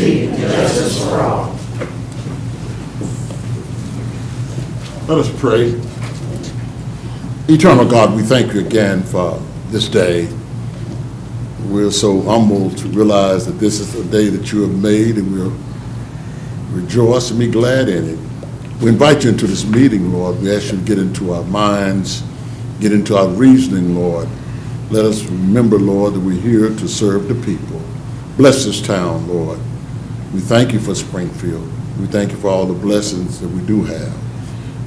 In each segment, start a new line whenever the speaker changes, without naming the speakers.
liberty, and justice for all.
Let us pray. Eternal God, we thank you again for this day. We're so humbled to realize that this is the day that you have made, and we'll rejoice and be glad in it. We invite you into this meeting, Lord. We ask you to get into our minds, get into our reasoning, Lord. Let us remember, Lord, that we're here to serve the people. Bless this town, Lord. We thank you for Springfield. We thank you for all the blessings that we do have.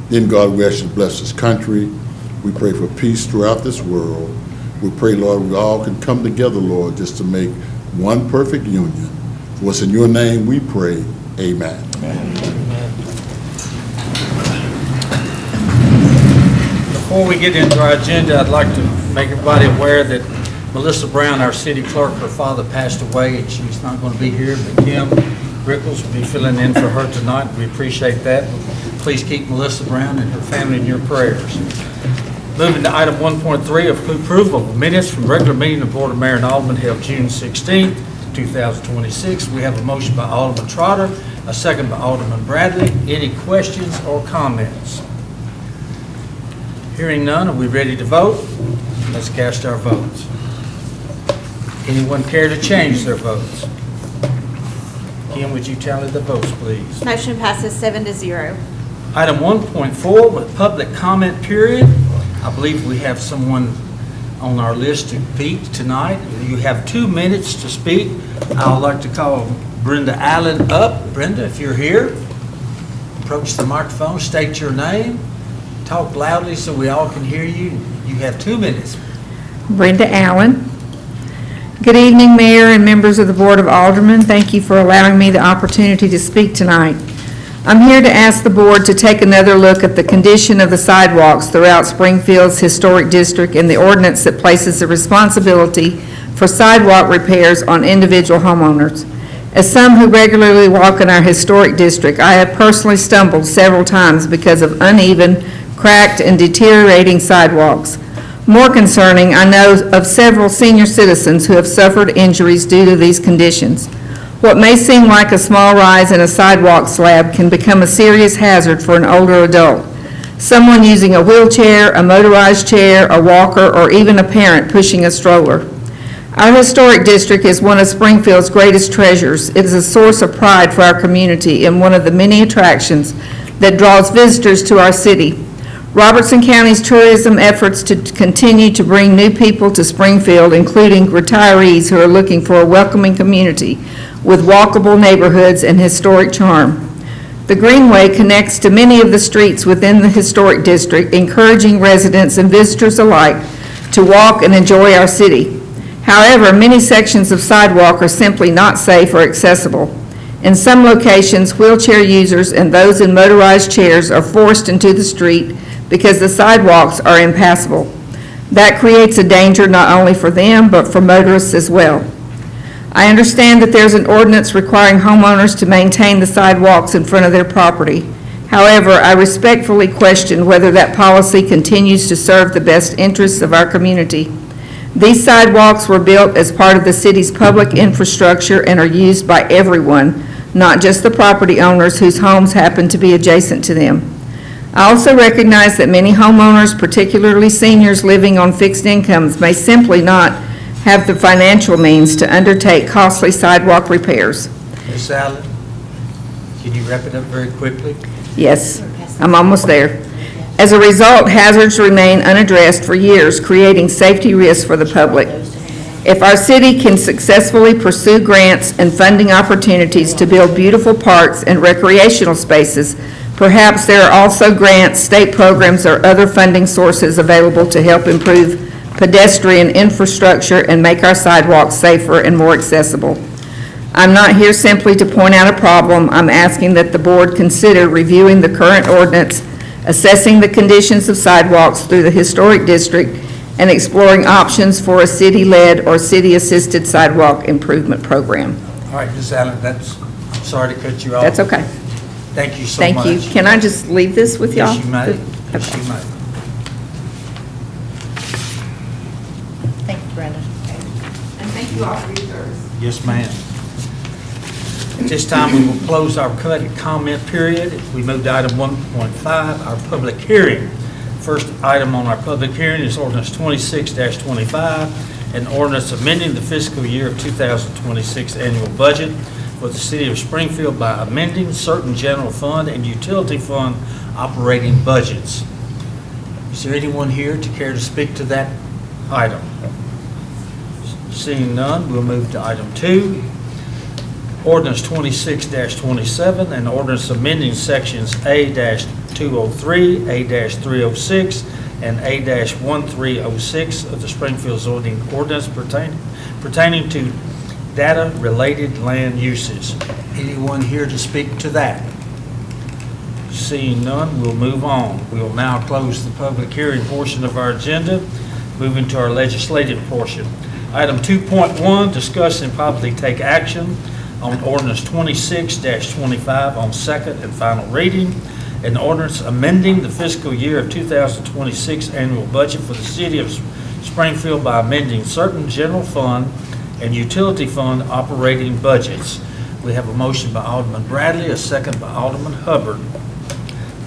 Then, God, we ask you to bless this country. We pray for peace throughout this world. We pray, Lord, we all can come together, Lord, just to make one perfect union. For it's in your name we pray. Amen.
Amen. Before we get into our agenda, I'd like to make everybody aware that Melissa Brown, our city clerk, her father passed away, and she's not going to be here, but Kim Rickles will be filling in for her tonight. We appreciate that. Please keep Melissa Brown and her family in your prayers. Moving to item 1.3 of approval of minutes from regular meeting of Board of Mayor and Aldermen held June 16th, 2026. We have a motion by Alderman Trotter, a second by Alderman Bradley. Any questions or comments? Hearing none, are we ready to vote? Let's cast our votes. Anyone care to change their votes? Kim, would you tally the votes, please?
Motion passes 7-0.
Item 1.4 with public comment period. I believe we have someone on our list to speak tonight. You have 2 minutes to speak. I would like to call Brenda Allen up. Brenda, if you're here, approach the microphone, state your name, talk loudly so we all can hear you. You have 2 minutes.
Brenda Allen. Good evening, Mayor and members of the Board of Aldermen. Thank you for allowing me the opportunity to speak tonight. I'm here to ask the board to take another look at the condition of the sidewalks throughout Springfield's historic district and the ordinance that places the responsibility for sidewalk repairs on individual homeowners. As some who regularly walk in our historic district, I have personally stumbled several times because of uneven, cracked, and deteriorating sidewalks. More concerning, I know of several senior citizens who have suffered injuries due to these conditions. What may seem like a small rise in a sidewalk slab can become a serious hazard for an older adult. Someone using a wheelchair, a motorized chair, a walker, or even a parent pushing a stroller. Our historic district is one of Springfield's greatest treasures. It is a source of pride for our community and one of the many attractions that draws visitors to our city. Robertson County's tourism efforts to continue to bring new people to Springfield, including retirees who are looking for a welcoming community with walkable neighborhoods and historic charm. The Greenway connects to many of the streets within the historic district, encouraging residents and visitors alike to walk and enjoy our city. However, many sections of sidewalk are simply not safe or accessible. In some locations, wheelchair users and those in motorized chairs are forced into the street because the sidewalks are impassable. That creates a danger not only for them, but for motorists as well. I understand that there's an ordinance requiring homeowners to maintain the sidewalks in front of their property. However, I respectfully question whether that policy continues to serve the best interests of our community. These sidewalks were built as part of the city's public infrastructure and are used by everyone, not just the property owners whose homes happen to be adjacent to them. I also recognize that many homeowners, particularly seniors living on fixed incomes, may simply not have the financial means to undertake costly sidewalk repairs.
Ms. Allen, can you wrap it up very quickly?
Yes, I'm almost there. As a result, hazards remain unaddressed for years, creating safety risks for the public. If our city can successfully pursue grants and funding opportunities to build beautiful parks and recreational spaces, perhaps there are also grants, state programs, or other funding sources available to help improve pedestrian infrastructure and make our sidewalks safer and more accessible. I'm not here simply to point out a problem. I'm asking that the board consider reviewing the current ordinance, assessing the conditions of sidewalks through the historic district, and exploring options for a city-led or city-assisted sidewalk improvement program.
All right, Ms. Allen, I'm sorry to cut you off.
That's okay.
Thank you so much.
Thank you. Can I just leave this with y'all?
Yes, you may. Yes,
Okay.
you may.
Thank you, Brenda.
And thank you all for your service.
Yes, ma'am. At this time, we will close our public comment period. We move to item 1.5, our public hearing. First item on our public hearing is ordinance 26-25, an ordinance amending the fiscal year of 2026 annual budget for the city of Springfield by amending certain general fund and utility fund operating budgets. Is there anyone here to care to speak to that item? Seeing none, we'll move to item 2. Ordinance 26-27, an ordinance amending sections A-203, A-306, and A-1306 of the Springfield zoning ordinance pertaining to data-related land uses. Anyone here to speak to that? Seeing none, we'll move on. We will now close the public hearing portion of our agenda, moving to our legislative portion. Item 2.1, discuss and probably take action on ordinance 26-25 on second and final reading, an ordinance amending the fiscal year of 2026 annual budget for the city of Springfield by amending certain general fund and utility fund operating budgets. We have a motion by Alderman Bradley, a second by Alderman Hubbard.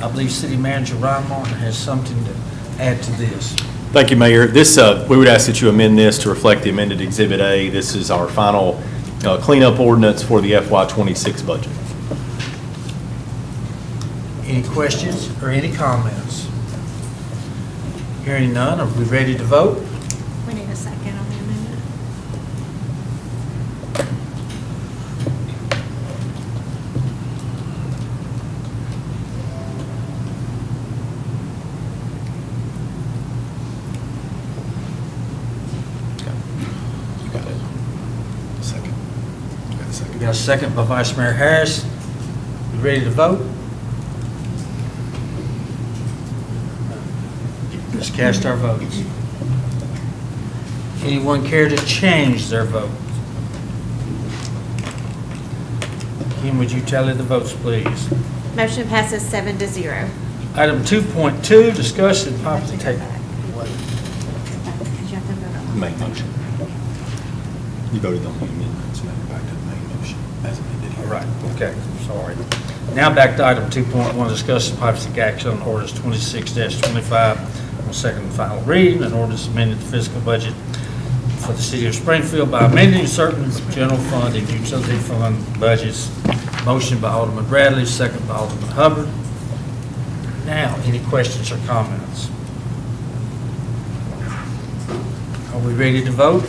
I believe City Manager Ryan Martin has something to add to this.
Thank you, Mayor. This, we would ask that you amend this to reflect the amended Exhibit A. This is our final cleanup ordinance for the FY26 budget.
Any questions or any comments? Hearing none, are we ready to vote?
We need a second on the amendment.
You got it. Second. You got a second.
We got a second by Vice Mayor Harris. We ready to vote? Let's cast our votes. Anyone care to change their vote? Kim, would you tally the votes, please?
Motion passes 7-0.
Item 2.2, discuss and possibly take.
Because you have to vote on
Main motion. You voted on the amendments, now back to the main motion as amended here.
All right, okay, sorry. Now back to item 2.1, discuss and possibly take action on ordinance 26-25 on second and final reading, an ordinance amending the fiscal budget for the city of Springfield by amending certain general fund and utility fund budgets. Motion by Alderman Bradley, second by Alderman Hubbard. Now, any questions or comments? Are we ready to vote?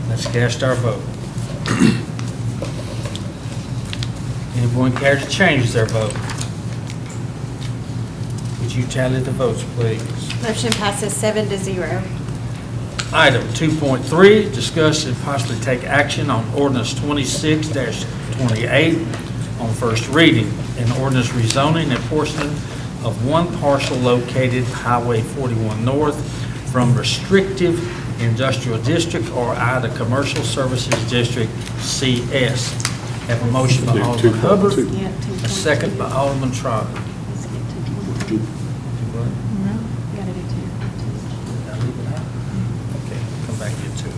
Let's cast our vote. Anyone care to change their vote? Would you tally the votes, please?
Motion passes 7-0.
Item 2.3, discuss and possibly take action on ordinance 26-28 on first reading. An ordinance rezoning a portion of one parcel located Highway 41 North from restrictive industrial district or I to commercial services district CS. Have a motion by Alderman Hubbard,
Yeah,
a second by Alderman Trotter.
No, you gotta do 2.
Did I leave it out? Okay, come back into it.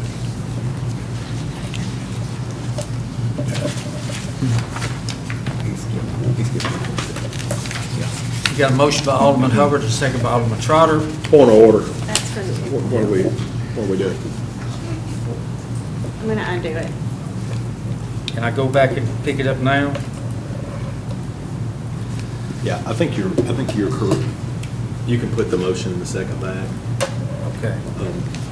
You got a motion by Alderman Hubbard, a second by Alderman Trotter.
Point of order.
That's for the,
What are we doing?
I'm gonna undo it.
Can I go back and pick it up now?
Yeah, I think you're correct. You can put the motion in the second back.
Okay.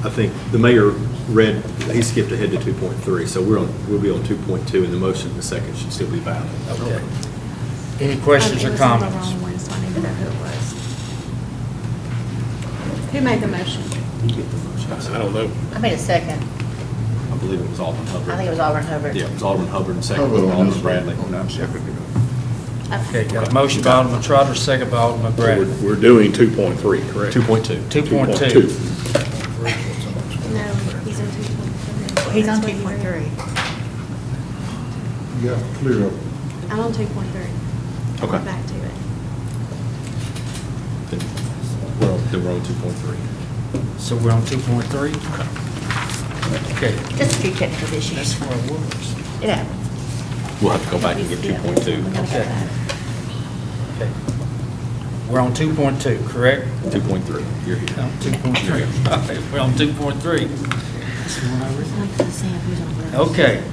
I think the mayor read, he skipped ahead to 2.3, so we'll be on 2.2, and the motion in the second should still be valid.
Okay. Any questions
It
or
was on the
comments?
wrong one, so I need to know who it was. Who made the motion?
You get the motion.
I don't know.
I made a second.
I believe it was Alderman Hubbard.
I think it was Alderman Hubbard.
Yeah, it was Alderman Hubbard, and second was Alderman Bradley.
Okay, got a motion by Alderman Trotter, second by Alderman Bradley.
We're doing 2.3, correct?
2.2.
2.2.
No, he's on 2.3.
He's on
That's what you read.
2.3.
You got to clear up.
I'm on 2.3.
Okay.
Back to it.
Then we're on 2.3.
So we're on 2.3? Okay.
Just a few technical
That's
issues.
where it was.
It happened.
We'll have to go back and get 2.2.
We gotta get that.
Okay. We're on 2.2, correct?
2.3, you're here.
No, 2.3. All right, we're on 2.3. Okay.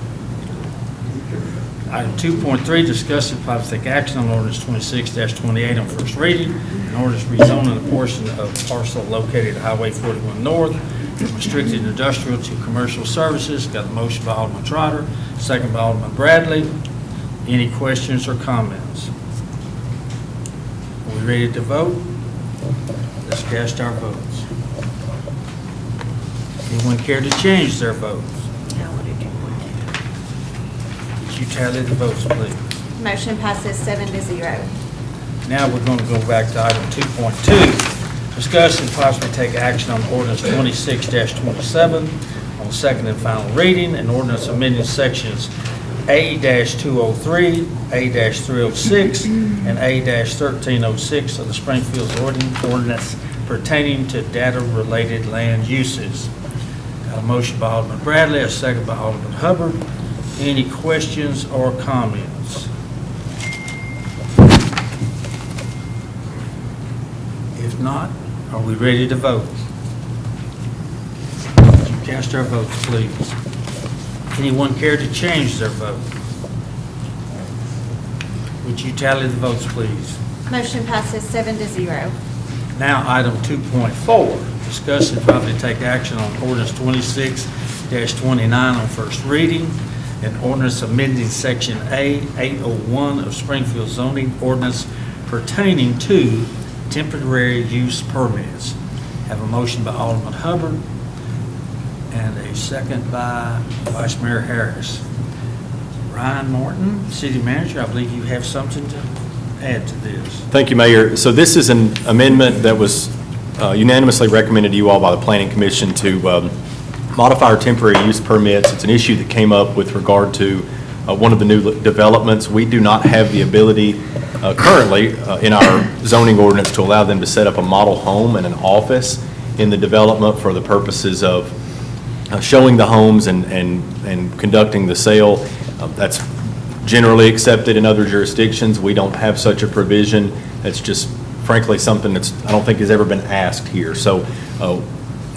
Item 2.3, discuss and possibly take action on ordinance 26-28 on first reading, an ordinance rezoning a portion of parcel located at Highway 41 North from restricted industrial to commercial services. Got a motion by Alderman Trotter, second by Alderman Bradley. Any questions or comments? Are we ready to vote? Let's cast our votes. Anyone care to change their votes? Would you tally the votes, please?
Motion passes 7-0.
Now we're going to go back to item 2.2, discuss and possibly take action on ordinance 26-27 on second and final reading, and ordinance amending sections A-203, A-306, and A-1306 of the Springfield ordinance pertaining to data-related land uses. Got a motion by Alderman Bradley, a second by Alderman Hubbard. Any questions or comments? If not, are we ready to vote? Would you cast our votes, please? Anyone care to change their vote? Would you tally the votes, please?
Motion passes 7-0.
Now, item 2.4, discuss and probably take action on ordinance 26-29 on first reading, and ordinance amending section A-801 of Springfield zoning ordinance pertaining to temporary use permits. Have a motion by Alderman Hubbard and a second by Vice Mayor Harris. Ryan Morton, City Manager, I believe you have something to add to this.
Thank you, Mayor. So this is an amendment that was unanimously recommended to you all by the Planning Commission to modify our temporary use permits. It's an issue that came up with regard to one of the new developments. We do not have the ability currently in our zoning ordinance to allow them to set up a model home and an office in the development for the purposes of showing the homes and conducting the sale. That's generally accepted in other jurisdictions. We don't have such a provision. That's just frankly something that's I don't think has ever been asked here. So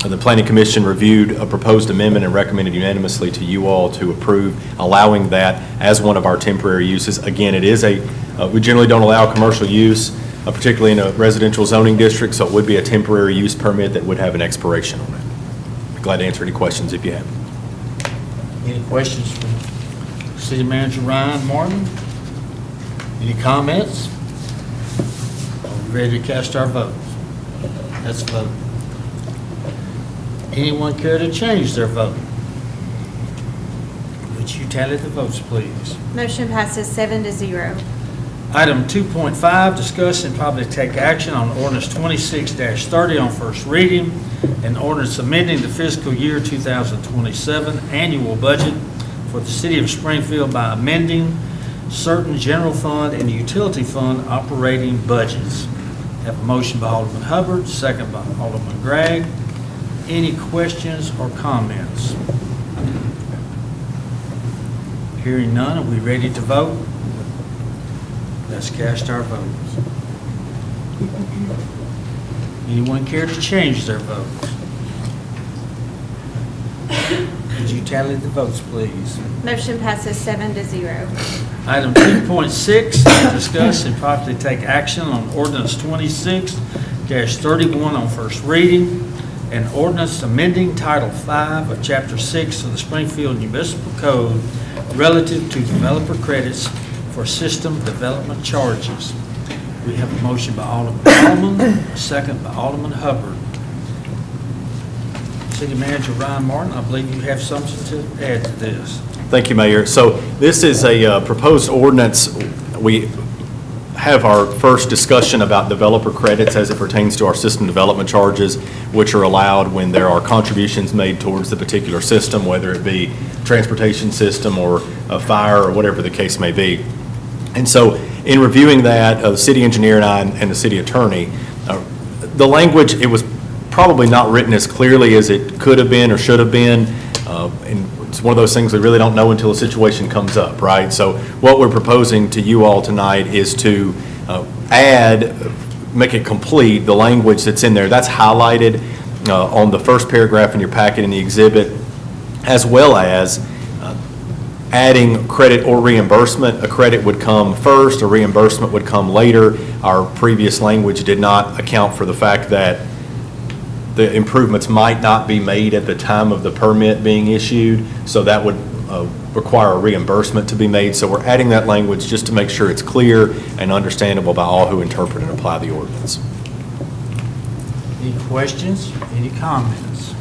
the Planning Commission reviewed a proposed amendment and recommended unanimously to you all to approve allowing that as one of our temporary uses. Again, it is we generally don't allow commercial use, particularly in a residential zoning district, so it would be a temporary use permit that would have an expiration on it. Be glad to answer any questions if you have.
Any questions from City Manager Ryan Martin? Any comments? Are we ready to cast our votes? Let's vote. Anyone care to change their vote? Would you tally the votes, please?
Motion passes 7-0.
Item 2.5, discuss and probably take action on ordinance 26-30 on first reading, and ordinance amending the fiscal year 2027 annual budget for the city of Springfield by amending certain general fund and utility fund operating budgets. Have a motion by Alderman Hubbard, second by Alderman Gregg. Any questions or comments? Hearing none, are we ready to vote? Let's cast our votes. Anyone care to change their votes? Could you tally the votes, please?
Motion passes 7-0.
Item 2.6, discuss and possibly take action on ordinance 26-31 on first reading, and ordinance amending Title 5 of Chapter 6 of the Springfield Municipal Code relative to developer credits for system development charges. We have a motion by Alderman Alderman, a second by Alderman Hubbard. City Manager Ryan Martin, I believe you have something to add to this.
Thank you, Mayor. So this is a proposed ordinance. We have our first discussion about developer credits as it pertains to our system development charges, which are allowed when there are contributions made towards the particular system, whether it be transportation system or a fire or whatever the case may be. And so in reviewing that, the city engineer and I and the city attorney, the language, it was probably not written as clearly as it could have been or should have been. And it's one of those things we really don't know until a situation comes up, right? So what we're proposing to you all tonight is to make it complete, the language that's in there. That's highlighted on the first paragraph in your packet in the exhibit, as well as adding credit or reimbursement. A credit would come first, a reimbursement would come later. Our previous language did not account for the fact that the improvements might not be made at the time of the permit being issued, so that would require a reimbursement to be made. So we're adding that language just to make sure it's clear and understandable by all who interpret and apply the ordinance.
Any questions, any comments?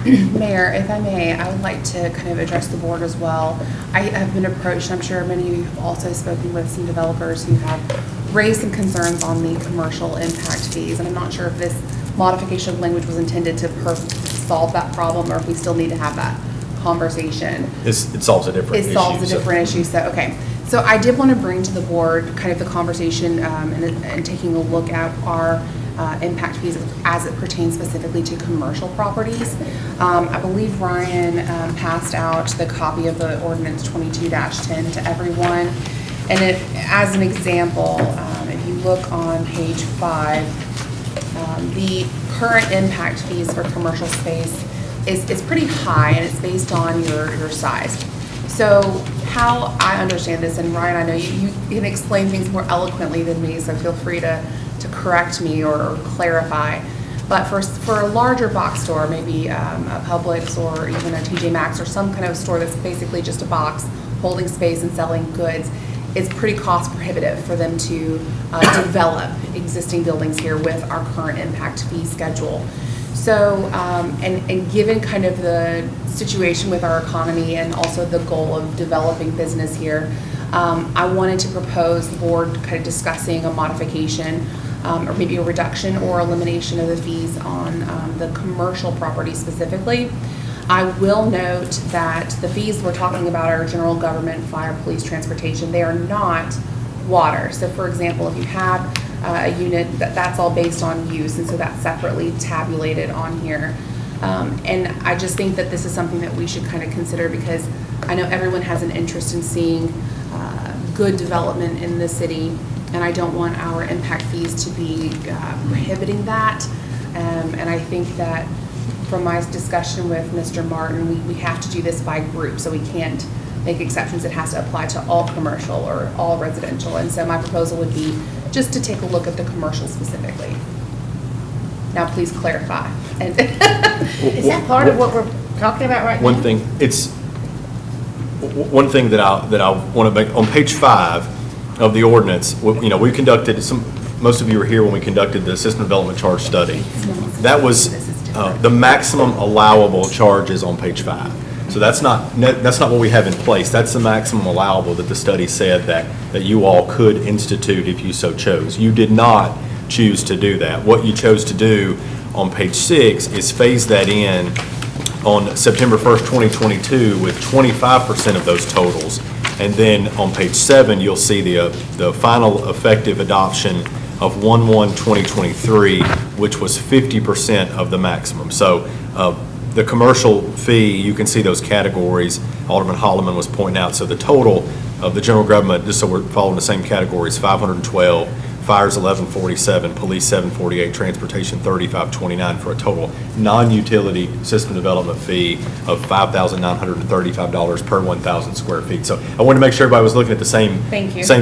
Mayor, if I may, I would like to kind of address the board as well. I have been approached, I'm sure many of you have also spoken with some developers who have raised some concerns on the commercial impact fees, and I'm not sure if this modification of language was intended to solve that problem, or if we still need to have that conversation.
It solves a different issue.
It solves a different issue, so, okay. So I did want to bring to the board kind of the conversation and taking a look at our impact fees as it pertains specifically to commercial properties. I believe Ryan passed out the copy of the ordinance 22-10 to everyone. And as an example, if you look on page 5, the current impact fees for commercial space is pretty high, and it's based on your size. So how I understand this, and Ryan, I know you can explain things more eloquently than me, so feel free to correct me or clarify. But for a larger box store, maybe a Publix or even a TJ Maxx or some kind of store that's basically just a box holding space and selling goods, it's pretty cost prohibitive for them to develop existing buildings here with our current impact fee schedule. So, and given kind of the situation with our economy and also the goal of developing business here, I wanted to propose the board kind of discussing a modification or maybe a reduction or elimination of the fees on the commercial property specifically. I will note that the fees we're talking about are general government, fire, police, transportation. They are not water. So for example, if you have a unit, that's all based on use, and so that's separately tabulated on here. And I just think that this is something that we should kind of consider, because I know everyone has an interest in seeing good development in the city, and I don't want our impact fees to be prohibiting that. And I think that from my discussion with Mr. Martin, we have to do this by group, so we can't make exceptions. It has to apply to all commercial or all residential. And so my proposal would be just to take a look at the commercial specifically. Now, please clarify. And
Is that part of what we're talking about right now?
One thing that I want to make, on page 5 of the ordinance, we conducted most of you were here when we conducted the system development charge study. That was the maximum allowable charges on page 5. So that's not what we have in place. That's the maximum allowable that the study said that you all could institute if you so chose. You did not choose to do that. What you chose to do on page 6 is phase that in on September 1st, 2022 with 25% of those totals. And then on page 7, you'll see the final effective adoption of 1/1/2023, which was 50% of the maximum. So the commercial fee, you can see those categories Alderman Holloman was pointing out. So the total of the general government, just so we're following the same categories, 512, fires 1147, police 748, transportation 3529, for a total non-utility system development fee of $5,935 per 1,000 square feet. So I wanted to make sure everybody was looking at the same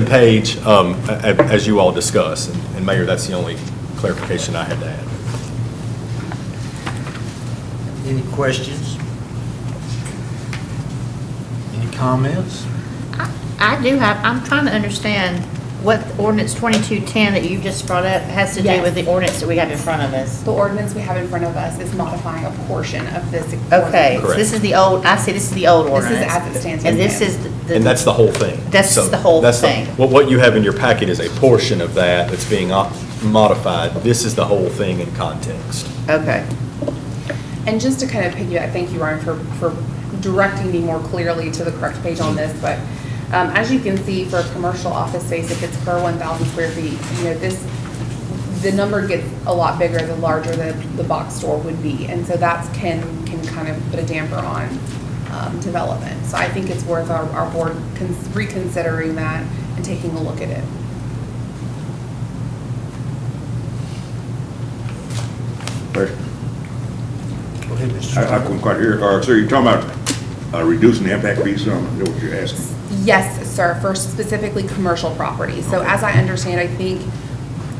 page as you all discussed. And Mayor, that's the only clarification I had to add.
Any questions? Any comments?
I do have, I'm trying to understand what ordinance 2210 that you just brought up has to do with the ordinance that we have in front of us.
the ordinance we have in front of us is modifying a portion of this.
Okay, so
Correct.
this is the old, I see this is the old
This
ordinance.
is as it stands.
And
right
this
now.
is the.
And that's the whole thing.
That's
So
the whole
that's
thing.
What you have in your packet is a portion of that that's being modified. This is the whole thing in context.
Okay.
And just to kind of piggyback, thank you, Ryan, for directing me more clearly to the correct page on this. But as you can see, for a commercial office space, if it's per 1,000 square feet, the number gets a lot bigger the larger the box store would be, and so that can kind of put a damper on development. So I think it's worth our board reconsidering that and taking a look at it.
I couldn't quite hear. So you're talking about reducing the impact fees, I know what you're asking.
Yes, sir, for specifically commercial properties. So as I understand,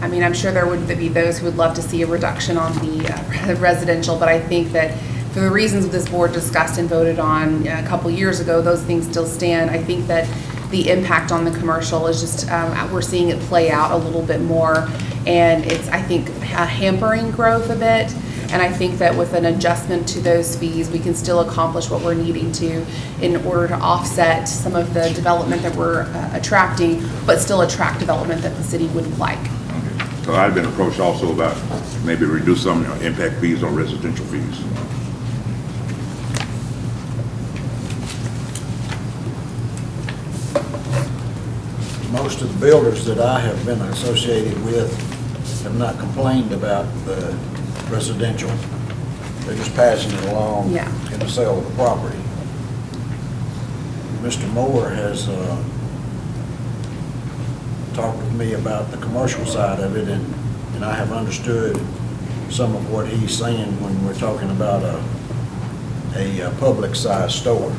I'm sure there would be those who would love to see a reduction on the residential, but I think that for the reasons this board discussed and voted on a couple years ago, those things still stand. I think that the impact on the commercial is just, we're seeing it play out a little bit more, and it's, I think, hampering growth a bit. And I think that with an adjustment to those fees, we can still accomplish what we're needing to in order to offset some of the development that we're attracting, but still attract development that the city would like.
Okay. So I've been approached also about maybe reduce some impact fees on residential fees.
Most of the builders that I have been associated with have not complained about the residential. They're just passing it along
Yeah.
in the sale of the property. Mr. Moore has talked with me about the commercial side of it, and I have understood some of what he's saying when we're talking about a public-sized store.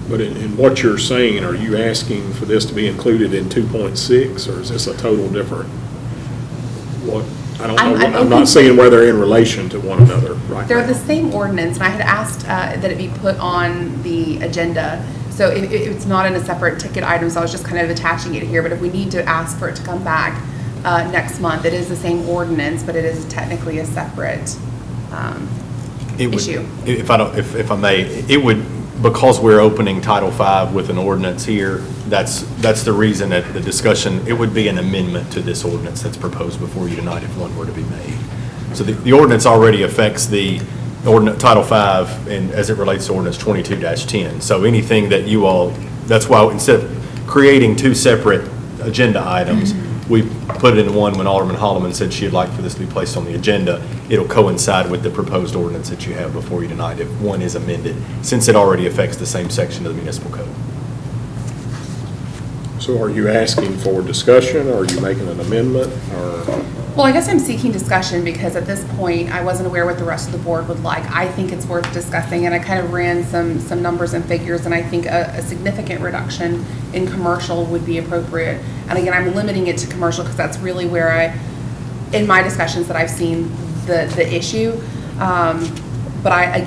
But in what you're saying, are you asking for this to be included in 2.6, or is this a total different? What, I don't know, I'm not seeing where they're in relation to one another right now.
They're the same ordinance, and I had asked that it be put on the agenda. So it's not in a separate ticket item, so I was just kind of attaching it here. But if we need to ask for it to come back next month, it is the same ordinance, but it is technically a separate issue.
If I may, it would, because we're opening Title V with an ordinance here, that's the reason that the discussion, it would be an amendment to this ordinance that's proposed before you tonight if one were to be made. So the ordinance already affects the Title V and as it relates to ordinance 22-10. So anything that you all, that's why instead of creating two separate agenda items, we put it in one when Alderman Holloman said she'd like for this to be placed on the agenda. It'll coincide with the proposed ordinance that you have before you tonight if one is amended, since it already affects the same section of the municipal code.
So are you asking for discussion, or are you making an amendment, or?
Well, I guess I'm seeking discussion because at this point, I wasn't aware what the rest of the board would like. I think it's worth discussing, and I kind of ran some numbers and figures, and I think a significant reduction in commercial would be appropriate. And again, I'm limiting it to commercial because that's really where in my discussions that I've seen the issue. But I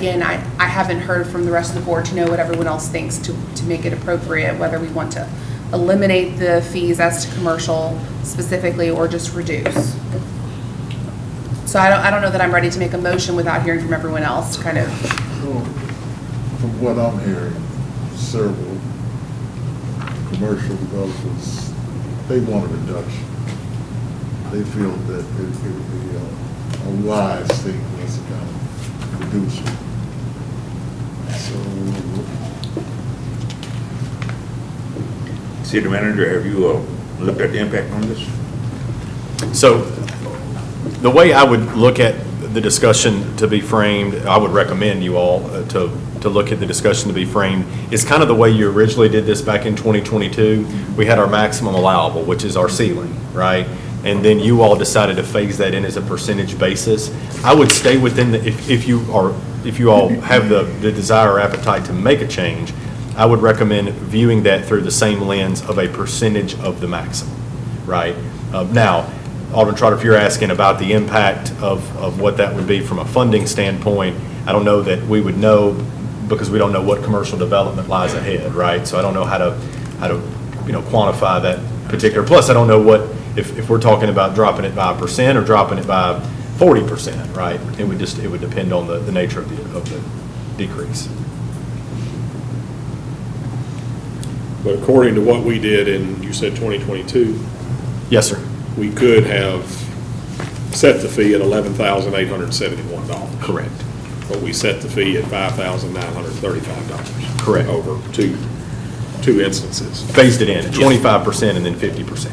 haven't heard from the rest of the board to know what everyone else thinks to make it appropriate, whether we want to eliminate the fees as to commercial specifically or just reduce. So I don't know that I'm ready to make a motion without hearing from everyone else, kind of.
From what I'm hearing, several commercial developers, they want a reduction. They feel that it would be a wise thing for us to kind of reduce it.
City manager, have you looked at the impact on this?
So the way I would look at the discussion to be framed, I would recommend you all to look at the discussion to be framed, is kind of the way you originally did this back in 2022. We had our maximum allowable, which is our ceiling, right? And then you all decided to phase that in as a percentage basis. I would stay within the, if you all have the desire or appetite to make a change, I would recommend viewing that through the same lens of a percentage of the maximum, right? Now, Alderman Trotter, if you're asking about the impact of what that would be from a funding standpoint, I don't know that we would know because we don't know what commercial development lies ahead, right? So I don't know how to quantify that particular. Plus, I don't know what if we're talking about dropping it by 1% or dropping it by 40%, right? It would depend on the nature of the decrease.
But according to what we did in, you said 2022,
Yes, sir.
we could have set the fee at $11,871.
Correct.
But we set the fee at $5,935.
Correct.
Over two instances.
Phased it in, 25% and then 50%.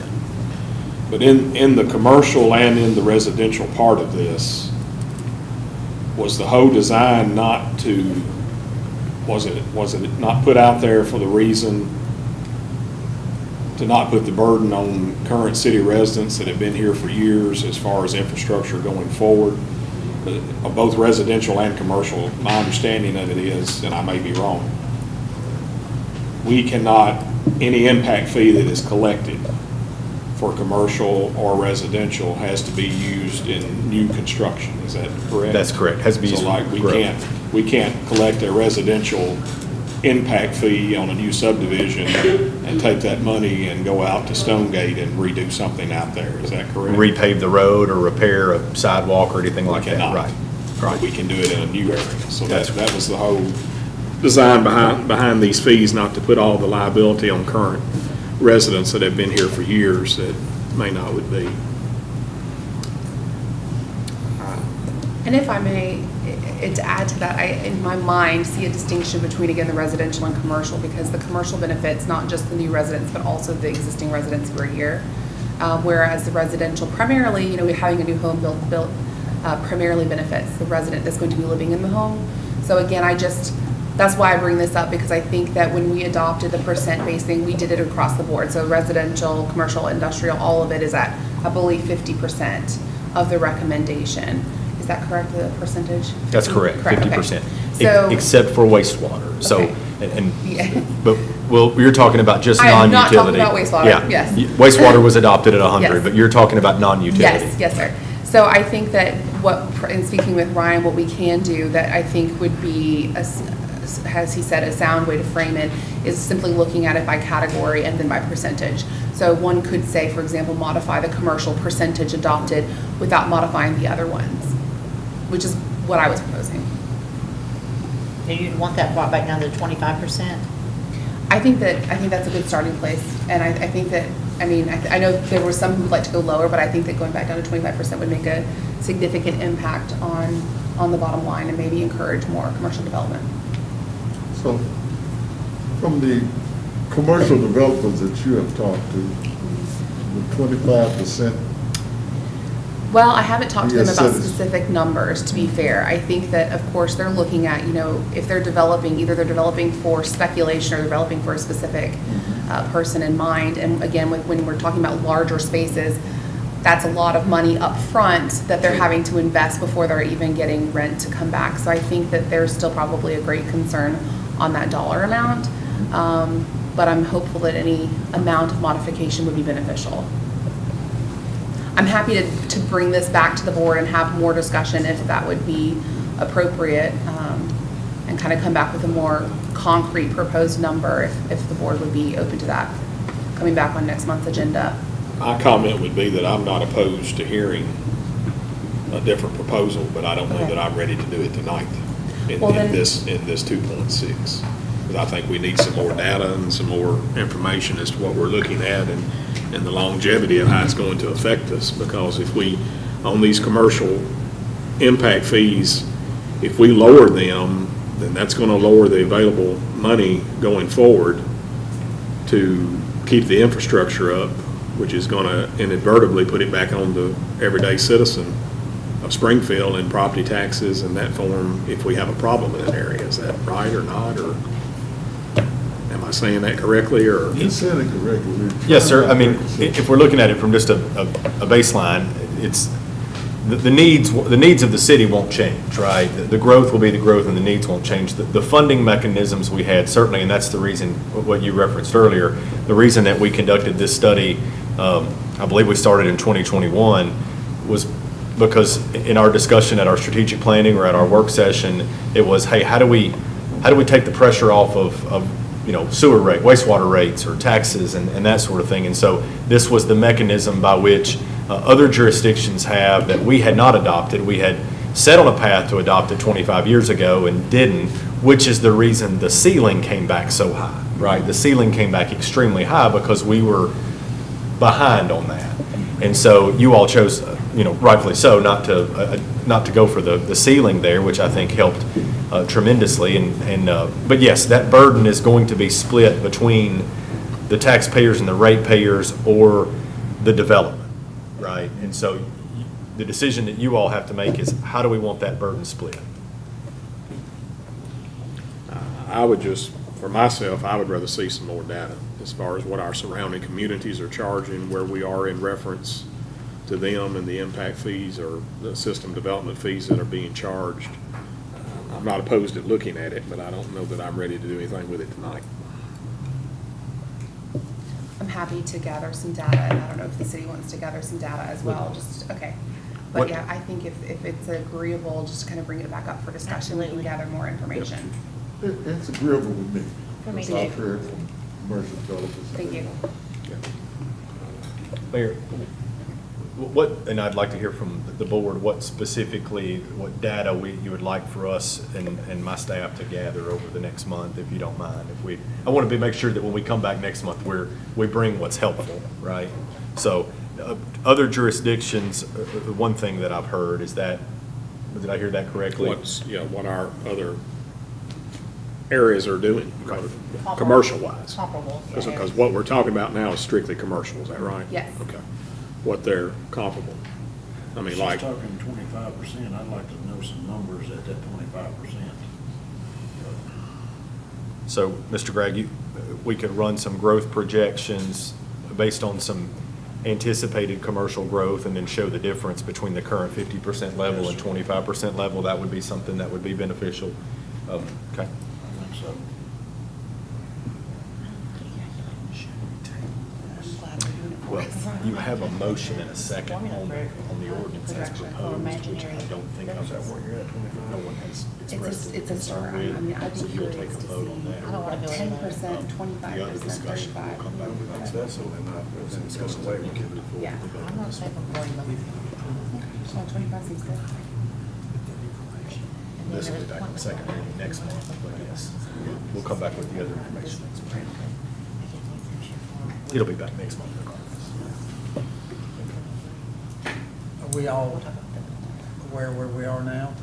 But in the commercial and in the residential part of this, was the whole design not to, was it not put out there for the reason to not put the burden on current city residents that have been here for years as far as infrastructure going forward? Both residential and commercial, my understanding of it is, and I may be wrong, we cannot, any impact fee that is collected for commercial or residential has to be used in new construction. Is that correct?
That's correct. Has to be used
So like
for
we
growth.
can't collect a residential impact fee on a new subdivision and take that money and go out to Stonegate and redo something out there. Is that correct?
Repave the road or repair a sidewalk or anything like that.
cannot.
Right.
But we can do it in a new area. So
That's
that was the whole design behind these fees, not to put all the liability on current residents that have been here for years that may not would be.
And if I may, to add to that, I, in my mind, see a distinction between, again, the residential and commercial, because the commercial benefits not just the new residents, but also the existing residents who are here. Whereas the residential primarily, having a new home built primarily benefits the resident that's going to be living in the home. So again, that's why I bring this up, because I think that when we adopted the percent-based thing, we did it across the board. So residential, commercial, industrial, all of it is at, I believe, 50% of the recommendation. Is that correct, the percentage?
That's correct, 50%.
Okay. So,
Except for wastewater. So,
Okay. Yeah.
but, well, you're talking about just
I am
non-utility.
not talking about wastewater,
Yeah.
yes.
Wastewater was adopted at 100,
Yes.
but you're talking about non-utility.
Yes, sir. So I think that in speaking with Ryan, what we can do that I think would be, as he said, a sound way to frame it is simply looking at it by category and then by percentage. So one could say, for example, modify the commercial percentage adopted without modifying the other ones, which is what I was proposing.
Do you want that brought back down to 25%?
I think that's a good starting place, and I think that, I know there were some who'd like to go lower, but I think that going back down to 25% would make a significant impact on the bottom line and maybe encourage more commercial development.
So, from the commercial developers that you have talked to, the 25%,
Well, I haven't talked to them
Yes,
about
it is.
specific numbers, to be fair. I think that, of course, they're looking at, if they're developing, either they're developing for speculation or they're developing for a specific person in mind. And again, when we're talking about larger spaces, that's a lot of money up front that they're having to invest before they're even getting rent to come back. So I think that there's still probably a great concern on that dollar amount. But I'm hopeful that any amount of modification would be beneficial. I'm happy to bring this back to the board and have more discussion if that would be appropriate, and kind of come back with a more concrete proposed number if the board would be open to that, coming back on next month's agenda.
My comment would be that I'm not opposed to hearing a different proposal, but I don't know
Okay.
that I'm ready to do it tonight in
Well, then-
this 2.6. Because I think we need some more data and some more information as to what we're looking at and the longevity of how it's going to affect us. Because if we, on these commercial impact fees, if we lower them, then that's going to lower the available money going forward to keep the infrastructure up, which is going to inadvertently put it back on the everyday citizen of Springfield in property taxes and that form if we have a problem in an area. Is that right or not? Or am I saying that correctly? Or
you said it correctly.
Yes, sir. I mean, if we're looking at it from just a baseline, it's, the needs of the city won't change, right? The growth will be the growth and the needs won't change. The funding mechanisms we had, certainly, and that's the reason, what you referenced earlier, the reason that we conducted this study, I believe we started in 2021, was because in our discussion at our strategic planning or at our work session, it was, hey, how do we take the pressure off of sewer rate, wastewater rates or taxes and that sort of thing. And so this was the mechanism by which other jurisdictions have that we had not adopted. We had set on a path to adopt it 25 years ago and didn't, which is the reason the ceiling came back so high, right? The ceiling came back extremely high because we were behind on that. And so you all chose, rightfully so, not to go for the ceiling there, which I think helped tremendously. But yes, that burden is going to be split between the taxpayers and the ratepayers or the development. right? And so the decision that you all have to make is, how do we want that burden split?
I would just, for myself, I would rather see some more data as far as what our surrounding communities are charging, where we are in reference to them and the impact fees or the system development fees that are being charged. I'm not opposed to looking at it, but I don't know that I'm ready to do anything with it tonight.
I'm happy to gather some data, and I don't know if the city wants to gather some data as well, just, okay. But
What-
yeah, I think if it's agreeable, just to kind of bring it back up for discussion, we can
Absolutely.
gather more information.
It's agreeable with me.
For me
Because I've
too.
heard from commercial developers.
Thank you.
Mayor, what, and I'd like to hear from the board, what specifically, what data you would like for us and my staff to gather over the next month, if you don't mind. I want to make sure that when we come back next month, we bring what's helpful, right? So, other jurisdictions, one thing that I've heard is that, did I hear that correctly?
What our other areas are doing, commercial-wise.
Comparable. yeah.
Because what we're talking about now is strictly commercial, is that right?
Yes.
Okay. What they're comparable. I mean,
She's
like,
talking 25%. I'd like to know some numbers at that 25%.
So, Mr. Gregg, we could run some growth projections based on some anticipated commercial growth and then show the difference between the current 50% level and 25% level. That would be something that would be beneficial. Okay.
I think so.
Well, you have a motion and a second on the ordinance as proposed, which I don't think no one has expressed
It's a
concern
start. I mean,
with.
I'd
So
be
you'll
curious
take a
to
vote on
see
that.
I don't wanna go in there.
10%,
The other
25%,
discussion, we'll
35.
come back with that. So then there's some discussion that we can move forward.
Yeah.
with the vote
I'm
on
not
this
saying
one.
we're going to.
Well, 25 seems good.
This will be back in the second reading next month, but yes, we'll come back with the other information. It'll be back next month regardless.
Are we all aware where we are now?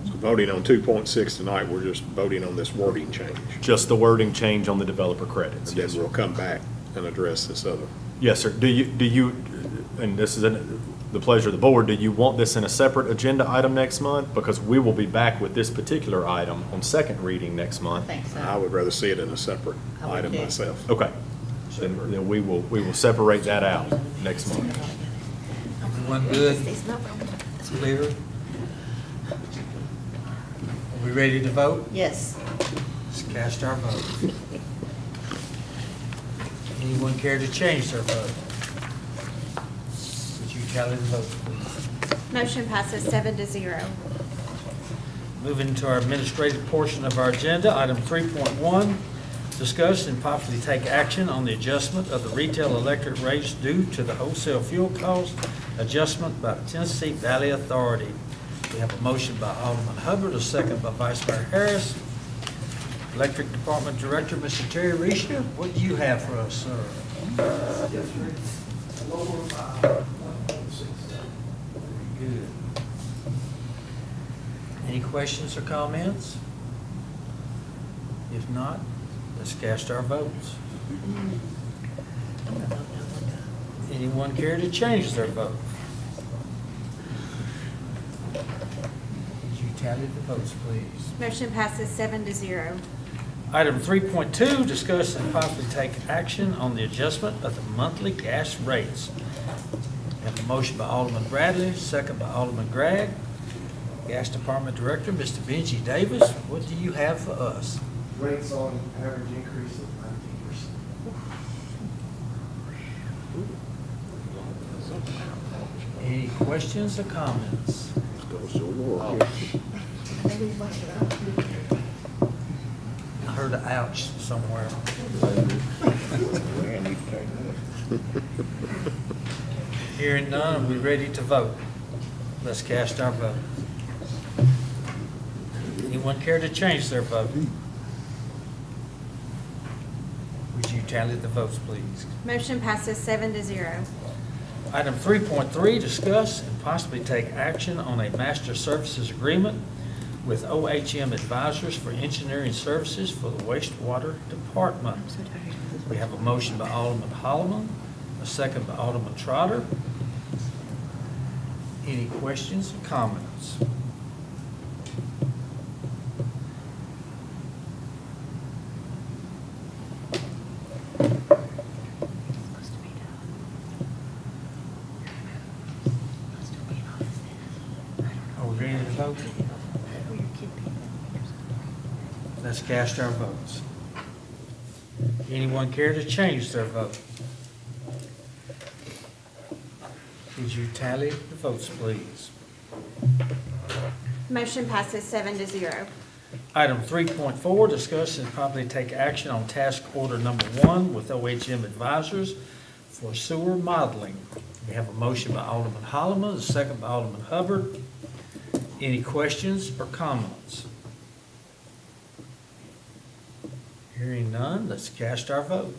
so voting on 2.6 tonight, we're just voting on this wording change.
Just the wording change on the developer credits.
And then we'll come back and address this other.
Yes, sir. Do you, and this is the pleasure of the board, do you want this in a separate agenda item next month? Because we will be back with this particular item on second reading next
I
month.
think so.
I would rather see it in a separate
I would
item
too.
myself.
Okay. Then we will separate that out next month.
Everyone good? Clear? Are we ready to vote?
Yes.
Let's cast our vote. Anyone care to change their vote? Would you tally the votes, please?
Motion passes 7-0.
Moving to our administrative portion of our agenda, item 3.1, discuss and possibly take action on the adjustment of the retail electric rates due to the wholesale fuel cost adjustment by the Tennessee Valley Authority. We have a motion by Alderman Hubbard, a second by Vice Mayor Harris. Electric Department Director, Mr. Terry Reesner, what do you have for us, sir? Good. Any questions or comments? If not, let's cast our votes. Anyone care to change their vote? Would you tally the votes, please?
Motion passes 7-0.
Item 3.2, discuss and possibly take action on the adjustment of the monthly gas rates. We have a motion by Alderman Bradley, second by Alderman Gregg. Gas Department Director, Mr. Benji Davis, what do you have for us?
Rates on average increase of 19%.
Any questions or comments? I heard an ouch somewhere. Hearing none, are we ready to vote? Let's cast our vote. Anyone care to change their vote? Would you tally the votes, please?
Motion passes 7-0.
Item 3.3, discuss and possibly take action on a master services agreement with OHM Advisors for engineering services for the wastewater department. We have a motion by Alderman Holloman, a second by Alderman Trotter. Any questions or comments? Are we ready to vote? Let's cast our votes. Anyone care to change their vote? Would you tally the votes, please?
Motion passes 7-0.
Item 3.4, discuss and probably take action on task order number 1 with OHM Advisors for sewer modeling. We have a motion by Alderman Holloman, a second by Alderman Hubbard. Any questions or comments? Hearing none, let's cast our vote.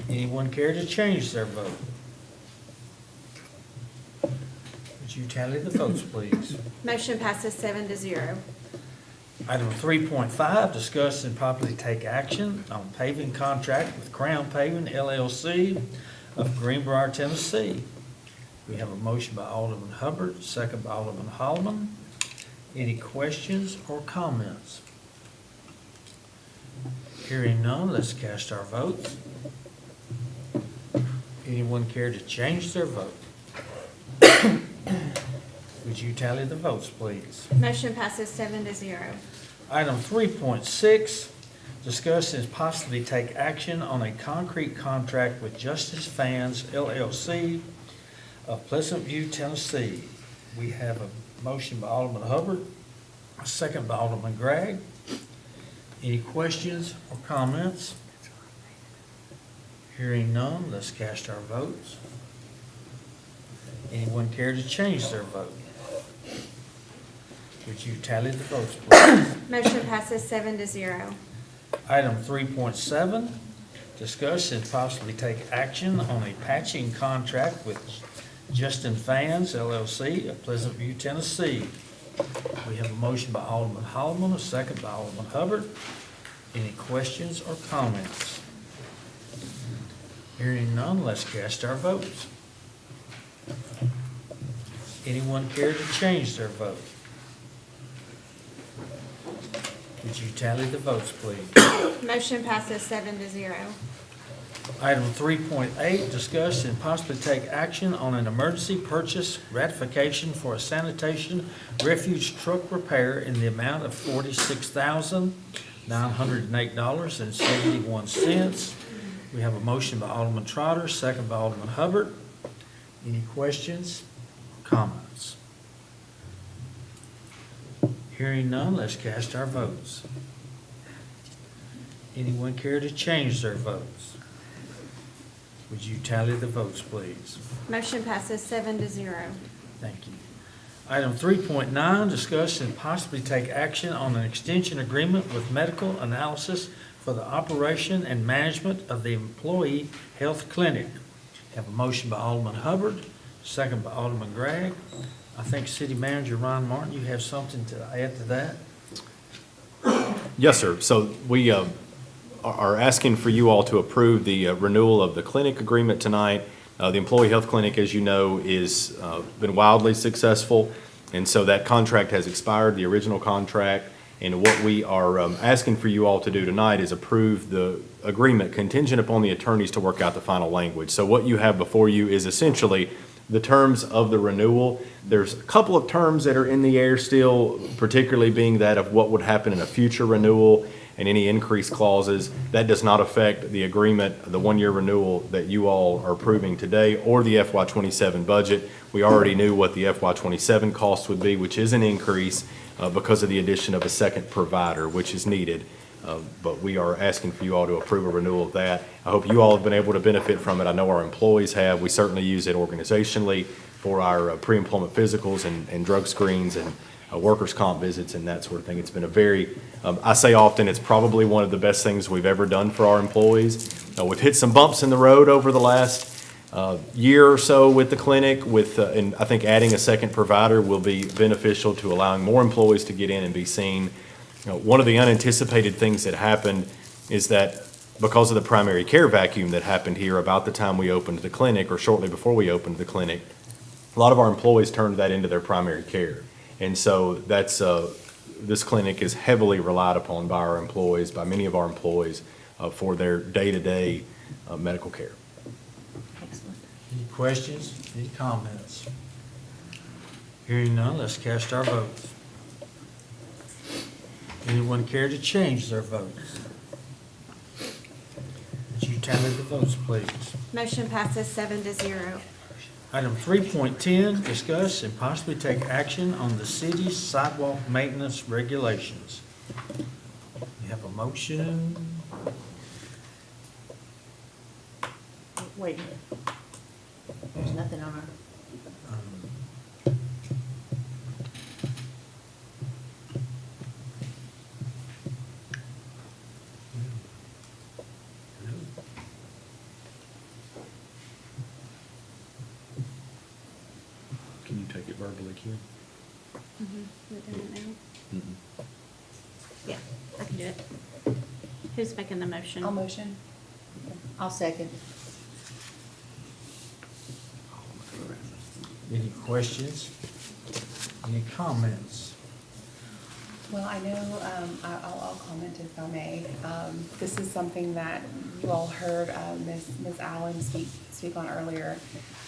Anyone care to change their vote? Would you tally the votes, please?
Motion passes 7-0.
Item 3.5, discuss and probably take action on paving contract with Crown Paving LLC of Greenbrier, Tennessee. We have a motion by Alderman Hubbard, second by Alderman Holloman. Any questions or comments? Hearing none, let's cast our votes. Anyone care to change their vote? Would you tally the votes, please?
Motion passes 7-0.
Item 3.6, discuss and possibly take action on a concrete contract with Justice Fans LLC of Pleasant View, Tennessee. We have a motion by Alderman Hubbard, a second by Alderman Gregg. Any questions or comments? Hearing none, let's cast our votes. Anyone care to change their vote? Would you tally the votes, please?
Motion passes 7-0.
Item 3.7, discuss and possibly take action on a patching contract with Justin Fans LLC of Pleasant View, Tennessee. We have a motion by Alderman Holloman, a second by Alderman Hubbard. Any questions or comments? Hearing none, let's cast our votes. Anyone care to change their vote? Would you tally the votes, please?
Motion passes 7-0.
Item 3.8, discuss and possibly take action on an emergency purchase ratification for a sanitation refuge truck repair in the amount of $46,908.71. We have a motion by Alderman Trotter, second by Alderman Hubbard. Any questions or comments? Hearing none, let's cast our votes. Anyone care to change their votes? Would you tally the votes, please?
Motion passes 7-0.
Thank you. Item 3.9, discuss and possibly take action on an extension agreement with medical analysis for the operation and management of the employee health clinic. Have a motion by Alderman Hubbard, second by Alderman Gregg. I think City Manager Ron Martin, you have something to add to that?
Yes, sir. So we are asking for you all to approve the renewal of the clinic agreement tonight. The employee health clinic, as you know, is been wildly successful, and so that contract has expired, the original contract. And what we are asking for you all to do tonight is approve the agreement contingent upon the attorneys to work out the final language. So what you have before you is essentially the terms of the renewal. There's a couple of terms that are in the air still, particularly being that of what would happen in a future renewal and any increase clauses. That does not affect the agreement, the one-year renewal that you all are approving today, or the FY27 budget. We already knew what the FY27 cost would be, which is an increase because of the addition of a second provider, which is needed. But we are asking for you all to approve a renewal of that. I hope you all have been able to benefit from it. I know our employees have. We certainly use it organizationally for our pre-employment physicals and drug screens and workers' comp visits and that sort of thing. It's been a very, I say often, it's probably one of the best things we've ever done for our employees. We've hit some bumps in the road over the last year or so with the clinic, and I think adding a second provider will be beneficial to allowing more employees to get in and be seen. One of the unanticipated things that happened is that because of the primary care vacuum that happened here about the time we opened the clinic or shortly before we opened the clinic, a lot of our employees turned that into their primary care. And so that's, this clinic is heavily relied upon by our employees, by many of our employees, for their day-to-day medical care.
Excellent.
Any questions, any comments? Hearing none, let's cast our votes. Anyone care to change their votes? Would you tally the votes, please?
Motion passes 7-0.
Item 3.10, discuss and possibly take action on the city's sidewalk maintenance regulations. We have a motion.
Wait a minute. There's nothing on our,
Can you take it verbally, Kim?
We're doing it now? Yeah, I can do it. Who's making the motion?
I'll motion.
I'll second.
Any questions? Any comments?
Well, I know, I'll comment if I may. This is something that you all heard Ms. Allen speak on earlier,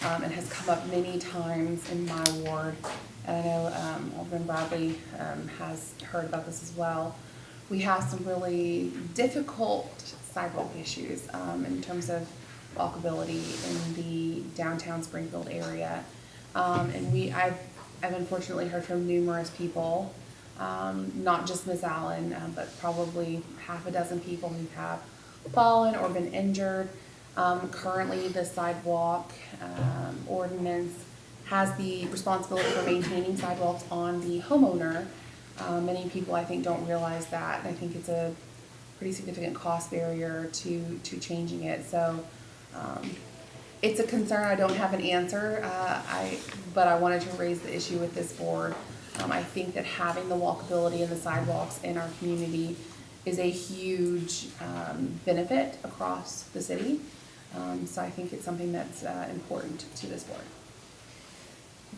and has come up many times in my ward. And I know Alderman Bradley has heard about this as well. We have some really difficult sidewalk issues in terms of walkability in the downtown Springfield area. And I've unfortunately heard from numerous people, not just Ms. Allen, but probably half a dozen people who have fallen or been injured. Currently, the sidewalk ordinance has the responsibility for maintaining sidewalks on the homeowner. Many people, I think, don't realize that. I think it's a pretty significant cost barrier to changing it. So it's a concern. I don't have an answer, but I wanted to raise the issue with this board. I think that having the walkability and the sidewalks in our community is a huge benefit across the city. So I think it's something that's important to this board.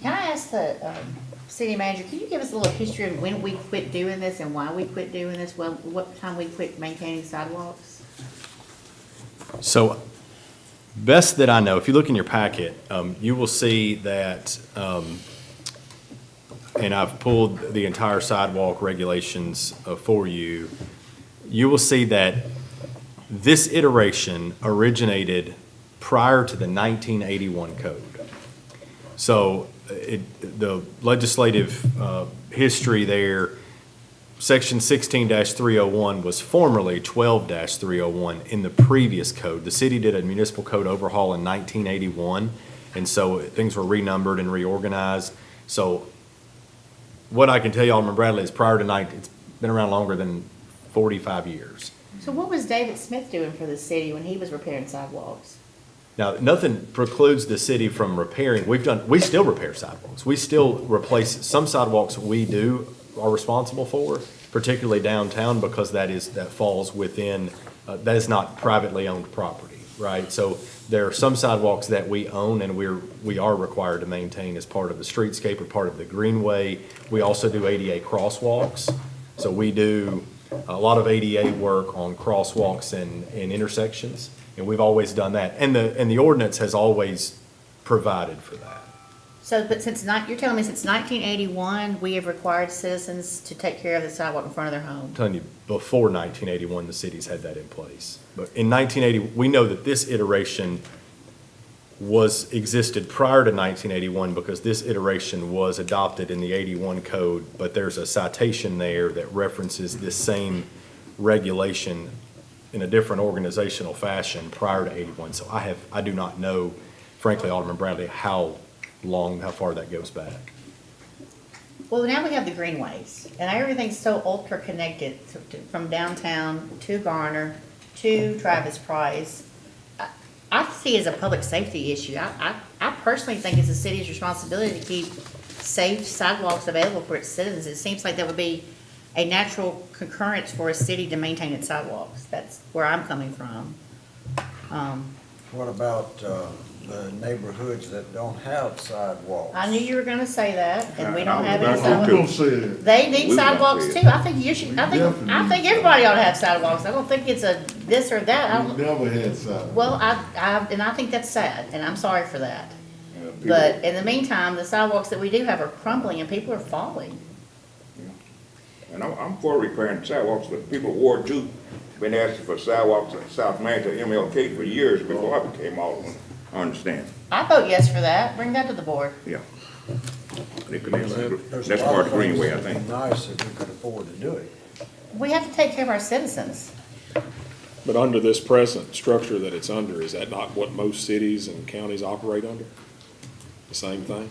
Can I ask the city manager, can you give us a little history of when we quit doing this and why we quit doing this? Well, what time we quit maintaining sidewalks?
So, best that I know, if you look in your packet, you will see that, and I've pulled the entire sidewalk regulations for you. You will see that this iteration originated prior to the 1981 code. So the legislative history there, Section 16-301 was formerly 12-301 in the previous code. The city did a municipal code overhaul in 1981, and so things were renumbered and reorganized. So what I can tell you, Alderman Bradley, is prior to it's been around longer than 45 years.
So what was David Smith doing for the city when he was repairing sidewalks?
Now, nothing precludes the city from repairing. We still repair sidewalks. We still replace some sidewalks are responsible for, particularly downtown, because that falls within, that is not privately owned property, right? So there are some sidewalks that we own and we are required to maintain as part of the streetscape or part of the greenway. We also do ADA crosswalks. So we do a lot of ADA work on crosswalks and intersections. And we've always done that. And the ordinance has always provided for that.
So, but you're telling me since 1981, we have required citizens to take care of the sidewalk in front of their home?
I'm telling you, before 1981, the cities had that in place. But in 1980, we know that this iteration existed prior to 1981 because this iteration was adopted in the 81 code, but there's a citation there that references this same regulation in a different organizational fashion prior to 81. So I do not know, frankly, Alderman Bradley, how far that goes back.
Well, now we have the greenways, and everything's so ultra-connected from downtown to Garner to Travis Price. I see it as a public safety issue. I personally think it's the city's responsibility to keep safe sidewalks available for its citizens. It seems like that would be a natural concurrence for a city to maintain its sidewalks. That's where I'm coming from.
What about the neighborhoods that don't have sidewalks?
I knew you were gonna say that, and we don't
I
have
was
any
about to
sidewalks.
say that.
They need
We don't
sidewalks
see
too.
it.
I think you should, I
Definitely.
think everybody ought to have sidewalks. I don't think it's a this or that. I
We
don't,
never had sidewalks.
well, and I think that's sad, and I'm sorry for that.
People-
But in the meantime, the sidewalks that we do have are crumbling and people are falling.
And I'm for repairing sidewalks, but people Ward Two been asking for sidewalks at South Main to MLK for years before I became alderman. I understand,
I vote yes for that. Bring that to the board.
yeah. They could actually-
There's a
That's
lot
part of
things
Greenway, I
that'd be
think.
nice if we could afford to do it.
We have to take care of our citizens.
But under this present structure that it's under, is that not what most cities and counties operate under? The same thing?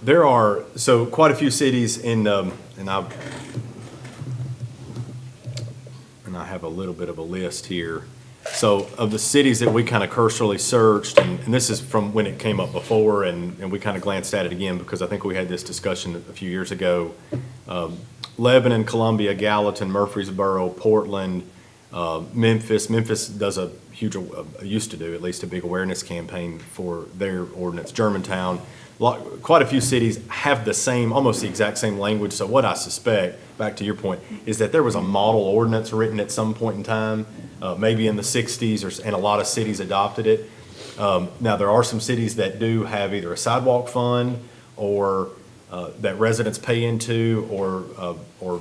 There are, so quite a few cities in, and I have a little bit of a list here. So of the cities that we kind of cursorily searched, and this is from when it came up before, and we kind of glanced at it again because I think we had this discussion a few years ago. Lebanon, Columbia, Gallatin, Murfreesboro, Portland, Memphis. Memphis does a huge, used to do at least a big awareness campaign for their ordinance. Germantown, quite a few cities have the same, almost the exact same language. So what I suspect, back to your point, is that there was a model ordinance written at some point in time, maybe in the 60s, and a lot of cities adopted it. Now, there are some cities that do have either a sidewalk fund or that residents pay into or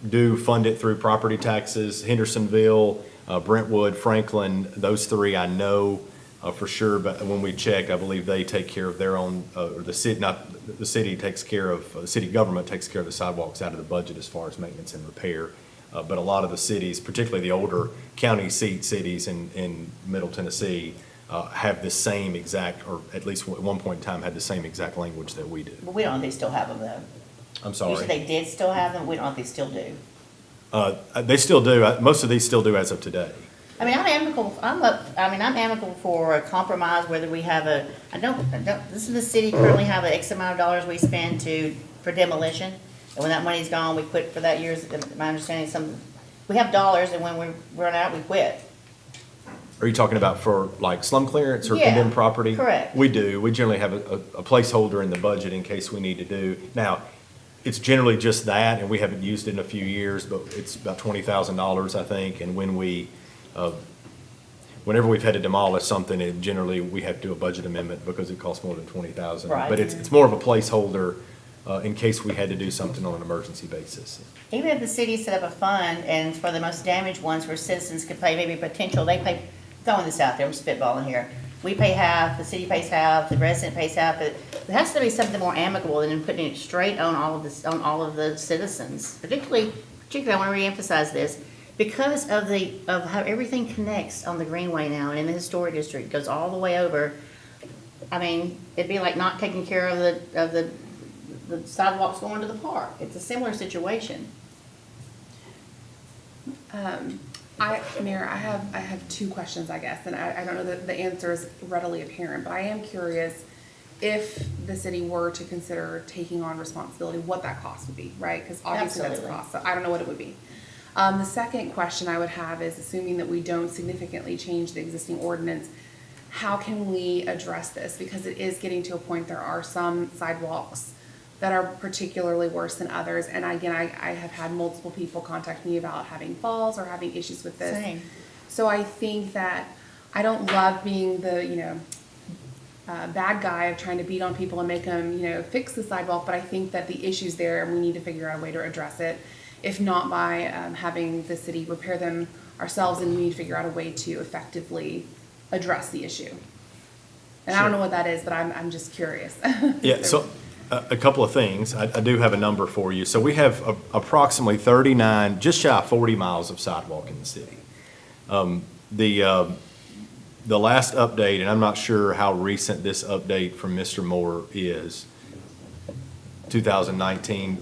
do fund it through property taxes. Hendersonville, Brentwood, Franklin, those three I know for sure, but when we checked, I believe they take care of their own, or the city, not, the city takes care of, the city government takes care of the sidewalks out of the budget as far as maintenance and repair. But a lot of the cities, particularly the older county seat cities in Middle Tennessee, have the same exact, or at least at one point in time, had the same exact language that we do.
But we don't know if they still have them though.
I'm
You
sorry.
said they did still have them. We don't know if they still do.
They still do. Most of these still do as of today.
I mean, I'm amicable for a compromise, whether we have this is the city currently have an X amount of dollars we spend for demolition. And when that money's gone, we quit for that year's, my understanding, we have dollars and when we run out, we quit.
Are you talking about for like slum clearance or
Yeah,
condemned property?
correct.
We do. We generally have a placeholder in the budget in case we need to do. Now, it's generally just that, and we haven't used it in a few years, but it's about $20,000, I think. And when whenever we've had to demolish something, we have to do a budget amendment because it costs more than $20,000.
Right.
But it's more of a placeholder in case we had to do something on an emergency basis.
Even if the city set up a fund and for the most damaged ones where citizens could pay maybe potential, they pay, throwing this out there, I'm spitballing here. We pay half, the city pays half, the resident pays half, but it has to be something more amicable than putting it straight on all of this, on all of the citizens. Particularly, I want to reemphasize this, because of how everything connects on the Greenway now and in the historic district, goes all the way over. I mean, it'd be like not taking care of the sidewalks going to the park. It's a similar situation.
Mayor, I have two questions, I guess, and I don't know that the answer is readily apparent, but I am curious if the city were to consider taking on responsibility, what that cost would be, right? Because obviously that's a
Absolutely.
cost, so I don't know what it would be. The second question I would have is, assuming that we don't significantly change the existing ordinance, how can we address this? Because it is getting to a point, there are some sidewalks that are particularly worse than others. And again, I have had multiple people contact me about having falls or having issues with this.
Same.
So I think that I don't love being the, bad guy of trying to beat on people and make them, fix the sidewalk. But I think that the issue's there and we need to figure out a way to address it. If not by having the city repair them ourselves, and we need to figure out a way to effectively address the issue. And I don't know what that is, but I'm just curious.
Yeah, so a couple of things. I do have a number for you. So we have approximately 39, just shy of 40 miles of sidewalk in the city. The last update, and I'm not sure how recent this update from Mr. Moore is, 2019,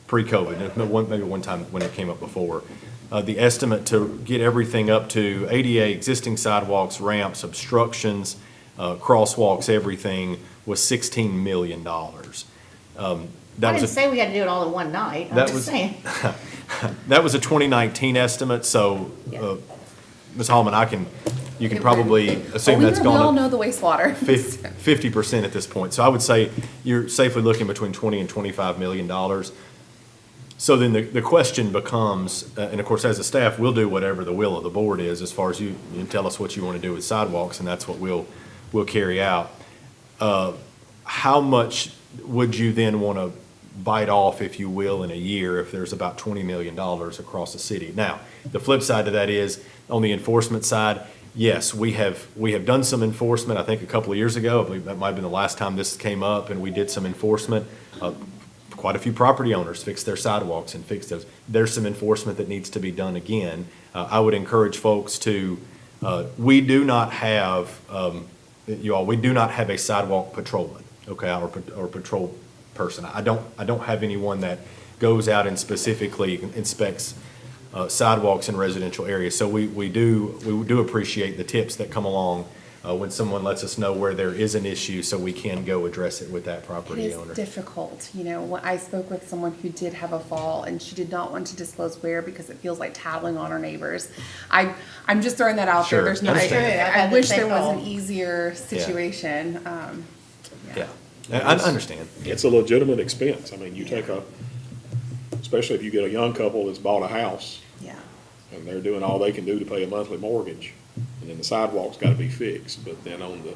pre-COVID, maybe one time when it came up before. The estimate to get everything up to ADA, existing sidewalks, ramps, obstructions, crosswalks, everything, was $16 million.
I didn't say we had to do it all in one night. I'm just saying.
That was a 2019 estimate, so
Yeah.
Ms. Hallman, you can probably assume that's
We all
gone
know
up
the wastewater.
50% at this point. So I would say you're safely looking between $20 and $25 million. So then the question becomes, and of course, as a staff, we'll do whatever the will of the board is as far as you tell us what you want to do with sidewalks, and that's what we'll carry out. How much would you then want to bite off, if you will, in a year if there's about $20 million across the city? Now, the flip side to that is, on the enforcement side, yes, we have done some enforcement. I think a couple of years ago, I believe that might have been the last time this came up, and we did some enforcement. Quite a few property owners fixed their sidewalks and fixed those. There's some enforcement that needs to be done again. I would encourage folks to, we do not have, we do not have a sidewalk patrolman, okay, or patrol person. I don't have anyone that goes out and specifically inspects sidewalks in residential areas. So we do appreciate the tips that come along when someone lets us know where there is an issue, so we can go address it with that property owner.
It is difficult, when I spoke with someone who did have a fall, and she did not want to disclose where because it feels like tattling on her neighbors. I'm just throwing that out
Sure,
there. There's not,
understand.
I wish there was an easier situation.
Yeah, I understand.
It's a legitimate expense. I mean, you take especially if you get a young couple that's bought a house
Yeah.
and they're doing all they can do to pay a monthly mortgage, and then the sidewalk's gotta be fixed. But then on the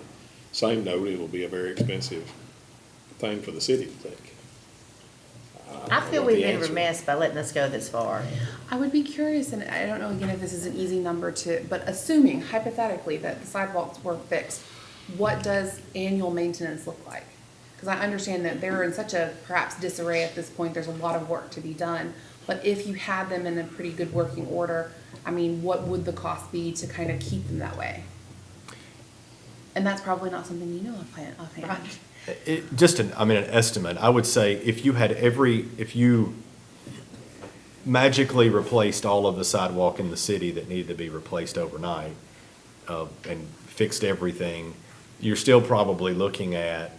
same note, it'll be a very expensive thing for the city to take.
I feel we've been
remiss.
remiss by letting us go this far.
I would be curious, and I don't know, again, if this is an easy number but assuming hypothetically that the sidewalks were fixed, what does annual maintenance look like? Because I understand that they're in such a perhaps disarray at this point, there's a lot of work to be done. But if you had them in a pretty good working order, I mean, what would the cost be to kind of keep them that way? And that's probably not something you know offhand.
An estimate, I would say if you magically replaced all of the sidewalk in the city that needed to be replaced overnight, and fixed everything, you're still probably looking at,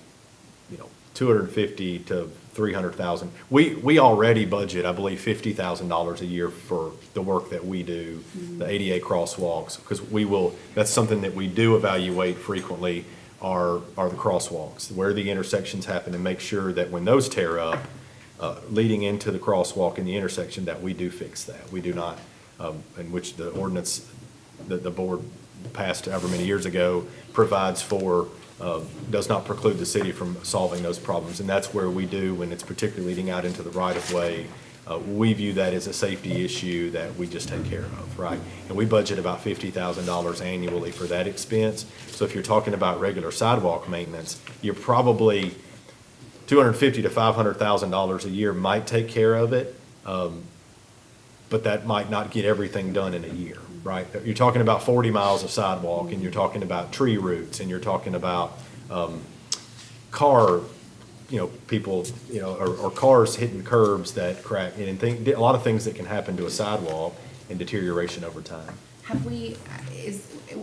$250,000 to $300,000. We already budget, I believe, $50,000 a year for the work that we do, the ADA crosswalks, because that's something that we do evaluate frequently, are the crosswalks, where the intersections happen, and make sure that when those tear up, leading into the crosswalk in the intersection, that we do fix that. We do not, in which the ordinance that the board passed however many years ago provides for, does not preclude the city from solving those problems. And that's where we do, when it's particularly leading out into the right-of-way, we view that as a safety issue that we just take care of, right? And we budget about $50,000 annually for that expense. So if you're talking about regular sidewalk maintenance, you're probably $250,000 to $500,000 a year might take care of it, but that might not get everything done in a year, right? You're talking about 40 miles of sidewalk, and you're talking about tree roots, and you're talking about car, people, or cars hitting curbs that crack, and a lot of things that can happen to a sidewalk and deterioration over time.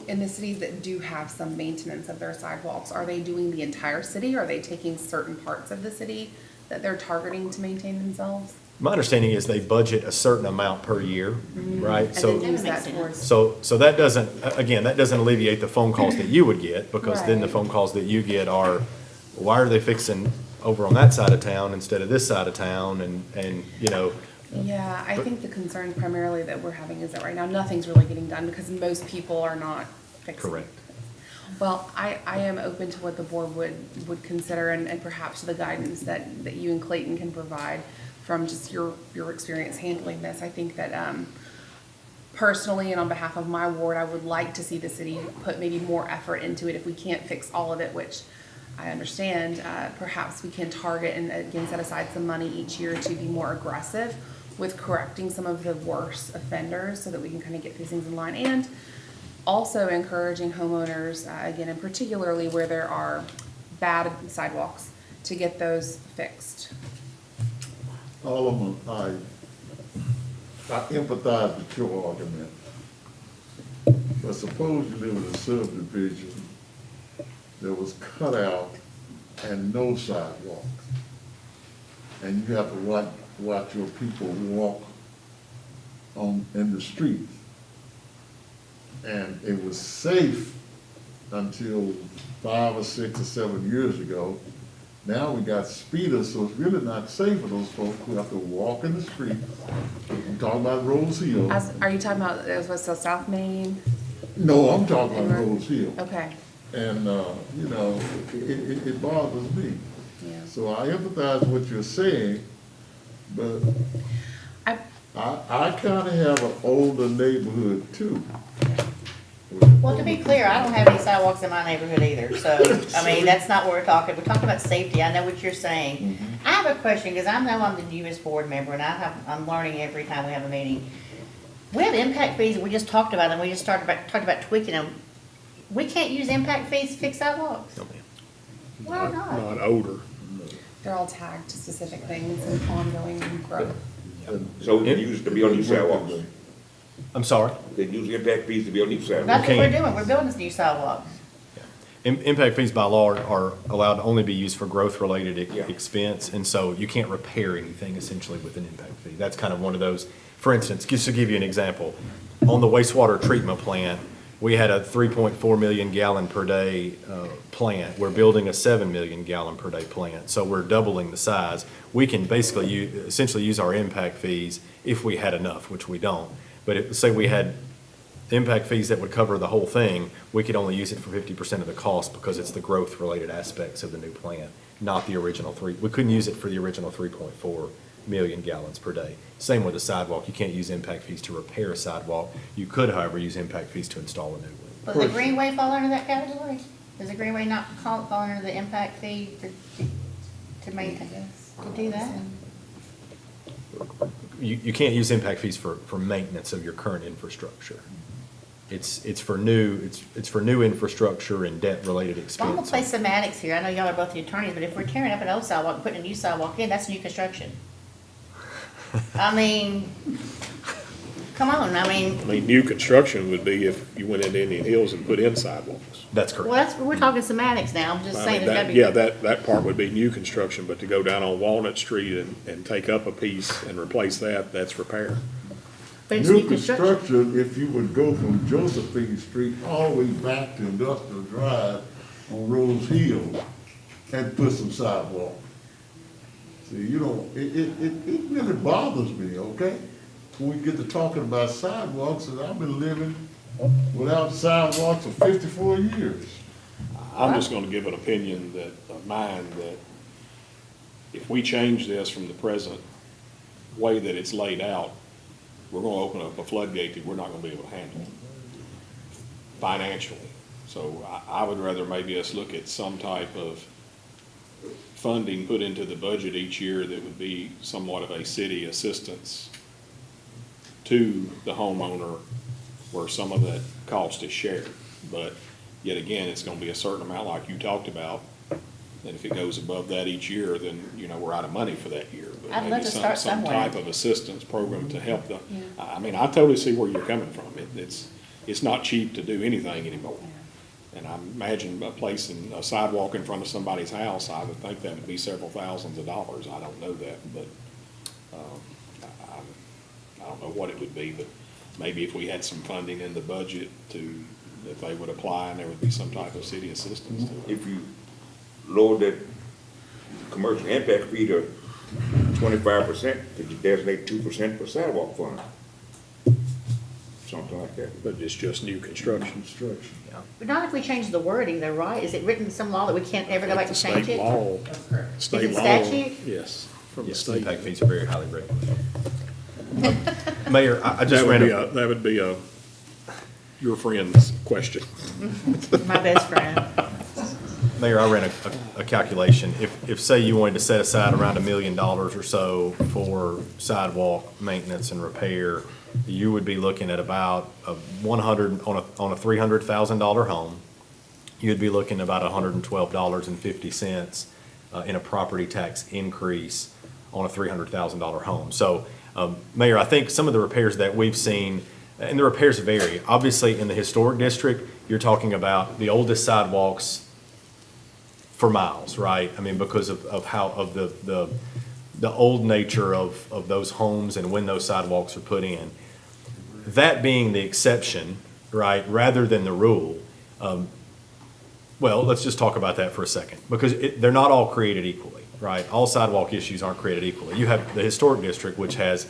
In the cities that do have some maintenance of their sidewalks, are they doing the entire city, or are they taking certain parts of the city that they're targeting to maintain themselves?
My understanding is they budget a certain amount per year, right?
And
So,
then use that towards.
so that doesn't alleviate the phone calls that you would get, because then the
Right.
phone calls that you get are, why are they fixing over on that side of town instead of this side of town, and.
Yeah, I think the concern primarily that we're having is that right now, nothing's really getting done because most people are not fixing.
Correct.
Well, I am open to what the board would consider, and perhaps the guidance that you and Clayton can provide from just your experience handling this. I think that personally, and on behalf of my ward, I would like to see the city put maybe more effort into it. If we can't fix all of it, which I understand, perhaps we can target and again set aside some money each year to be more aggressive with correcting some of the worst offenders, so that we can kind of get these things in line, and also encouraging homeowners, again, and particularly where there are bad sidewalks, to get those fixed.
Alderman, I empathize with your argument. But suppose you live in a subdivision that was cut out and no sidewalk, and you have to watch your people walk in the street. And it was safe until 5 or 6 or 7 years ago. Now we got speeders, so it's really not safe for those folks who have to walk in the street. I'm talking about Rose Hill.
Are you talking about, what's the South Main?
No, I'm talking about Rose Hill.
Okay,
And, you know, it bothers me.
yeah.
So I empathize with what you're saying, but I kind of have an older neighborhood too.
Well, to be clear, I don't have any sidewalks in my neighborhood either, so, I mean, that's not what we're talking about safety, I know what you're saying. I have a question, because I know I'm the newest board member, and I'm learning every time we have a meeting. We have impact fees, and we just talked about them, we just talked about tweaking them. We can't use impact fees to fix sidewalks? Why not?
Not older.
They're all tagged to specific things and ongoing growth.
So they use it to build new sidewalks.
I'm sorry?
They use impact fees to build new sidewalks.
That's what we're
Okay.
doing, we're building these new sidewalks.
Impact fees by law are allowed to only be used for growth-related
Yeah.
expense, and so you can't repair anything essentially with an impact fee. That's kind of one of those, for instance, just to give you an example, on the wastewater treatment plant, we had a 3.4 million gallon per day plant. We're building a 7 million gallon per day plant, so we're doubling the size. We can basically essentially use our impact fees if we had enough, which we don't. But say we had impact fees that would cover the whole thing, we could only use it for 50% of the cost because it's the growth-related aspects of the new plant, not the original we couldn't use it for the original 3.4 million gallons per day. Same with a sidewalk. You can't use impact fees to repair a sidewalk. You could, however, use impact fees to install a new one.
Does the Greenway fall under that category? Does the Greenway not fall under the impact fee to maintain, to do that?
You can't use impact fees for maintenance of your current infrastructure. It's for new infrastructure and debt-related
Well, I'm gonna
expense.
play semantics here. I know y'all are both the attorneys, but if we're tearing up an old sidewalk and putting a new sidewalk in, that's new construction. I mean, come on, I mean,
New construction would be if you went into Indian Hills and put in sidewalks.
That's
well,
correct.
we're talking semantics now. I'm just
I
saying
mean,
there's gotta
that,
be.
yeah, that part would be new construction, but to go down on Walnut Street and take up a piece and replace that, that's repair.
But it's
New construction, if you would go from Josephine Street all the way back to Industrial Drive on Rose Hill and put some sidewalk. See, you know, it really bothers me, okay? When we get to talking about sidewalks, and I've been living without sidewalks for 54 years.
I'm just gonna give an opinion of mine, that if we change this from the present way that it's laid out, we're gonna open up a floodgate that we're not gonna be able to handle financially. So I would rather maybe us look at some type of funding put into the budget each year that would be somewhat of a city assistance to the homeowner, where some of that cost is shared. But yet again, it's gonna be a certain amount like you talked about. And if it goes above that each year, then, you know, we're out of money for that year. But
I'd love
maybe
to start
some
somewhere.
type of assistance program to help the, I mean, I totally see where you're coming from. It's not cheap to do anything anymore. And I imagine placing a sidewalk in front of somebody's house, I would think that would be several thousands of dollars. I don't know that, but, I don't know what it would be, but maybe if we had some funding in the budget that they would apply, and there would be some type of city assistance to it.
If you lower that commercial impact fee to 25%, could you designate 2% for sidewalk fund? Something like that.
But it's just new construction.
Construction.
But not if we change the wording though, right? Is it written in some law that we can't ever go back to change
State
it?
law. State
Is it
law.
statute?
Yes, from the
Yes,
state.
impact fees are very highly regulated. Mayor, I just ran a,
That would be your friend's question.
My best friend.
Mayor, I ran a calculation. If, say, you wanted to set aside around $1 million or so for sidewalk maintenance and repair, you would be looking at about on a $300,000 home. You'd be looking at about $112.50 in a property tax increase on a $300,000 home. So, Mayor, I think some of the repairs that we've seen, and the repairs vary. Obviously, in the historic district, you're talking about the oldest sidewalks for miles, right? I mean, because of the old nature of those homes and when those sidewalks are put in. That being the exception, right, rather than the rule, well, let's just talk about that for a second, because they're not all created equally, right? All sidewalk issues aren't created equally. You have the historic district, which has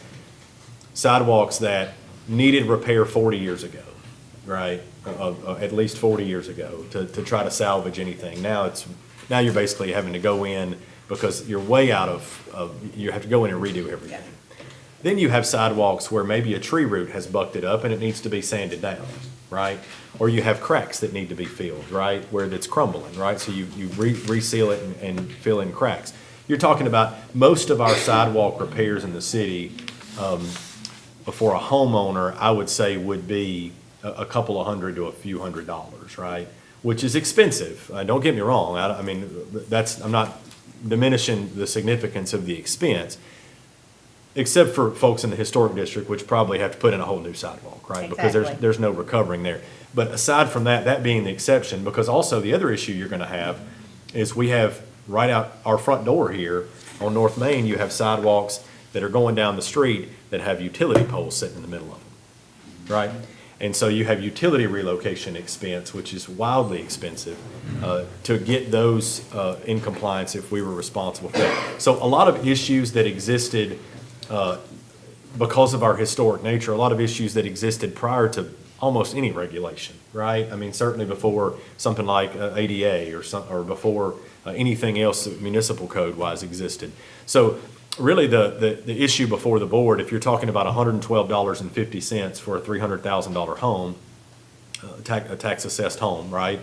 sidewalks that needed repair 40 years ago, right? At least 40 years ago to try to salvage anything. Now you're basically having to go in because you're way out you have to go in and redo everything. Then you have sidewalks where maybe a tree root has bucked it up and it needs to be sanded down, right? Or you have cracks that need to be filled, right? Where it's crumbling, right? So you reseal it and fill in cracks. You're talking about most of our sidewalk repairs in the city, for a homeowner, I would say would be a couple of $100 to a few $100s, right? Which is expensive. Don't get me wrong. I mean, I'm not diminishing the significance of the expense, except for folks in the historic district, which probably have to put in a whole new sidewalk, right? Because
Exactly.
there's no recovering there. But aside from that being the exception, because also the other issue you're gonna have is we have right out our front door here on North Main, you have sidewalks that are going down the street that have utility poles sitting in the middle of them, right? And so you have utility relocation expense, which is wildly expensive, to get those in compliance if we were responsible for that. So a lot of issues that existed because of our historic nature, a lot of issues that existed prior to almost any regulation, right? I mean, certainly before something like ADA or before anything else municipal code-wise existed. So really the issue before the board, if you're talking about $112.50 for a $300,000 home, a tax-assessed home, right?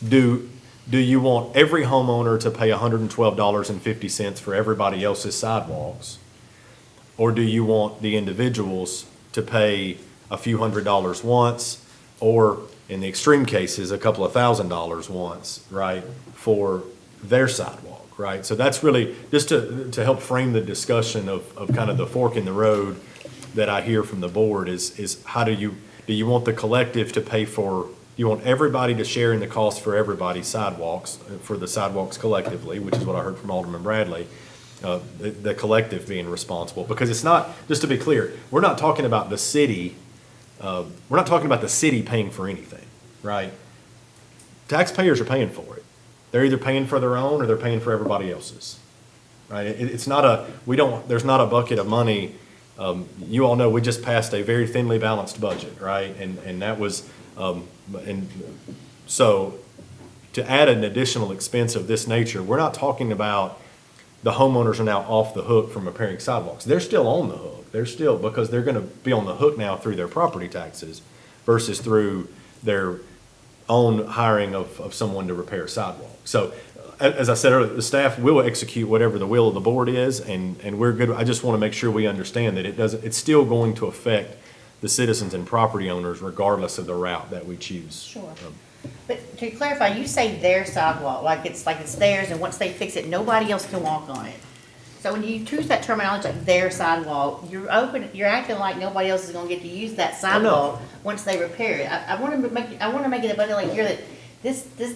Do you want every homeowner to pay $112.50 for everybody else's sidewalks? Or do you want the individuals to pay a few $100s once, or in the extreme cases, a couple of $1,000s once, right, for their sidewalk, right? So that's really, just to help frame the discussion of kind of the fork in the road that I hear from the board is how do you want the collective to pay for, you want everybody to share in the cost for everybody's sidewalks, for the sidewalks collectively, which is what I heard from Alderman Bradley, the collective being responsible. Because it's not, just to be clear, we're not talking about the city paying for anything, right? Taxpayers are paying for it. They're either paying for their own or they're paying for everybody else's, right? It's not there's not a bucket of money. You all know we just passed a very thinly balanced budget, right? And that was, and so to add an additional expense of this nature, we're not talking about the homeowners are now off the hook from repairing sidewalks. They're still on the hook. They're still, because they're going to be on the hook now through their property taxes versus through their own hiring of someone to repair a sidewalk. So as I said earlier, the staff will execute whatever the will of the board is, and we're good. I just want to make sure we understand that it's still going to affect the citizens and property owners regardless of the route that we choose.
Sure. But to clarify, you say their sidewalk, like it's theirs, and once they fix it, nobody else can walk on it. So when you choose that terminology, like their sidewalk, you're acting like nobody else is gonna get to use that sidewalk once they repair it. I wanna make it abundantly clear that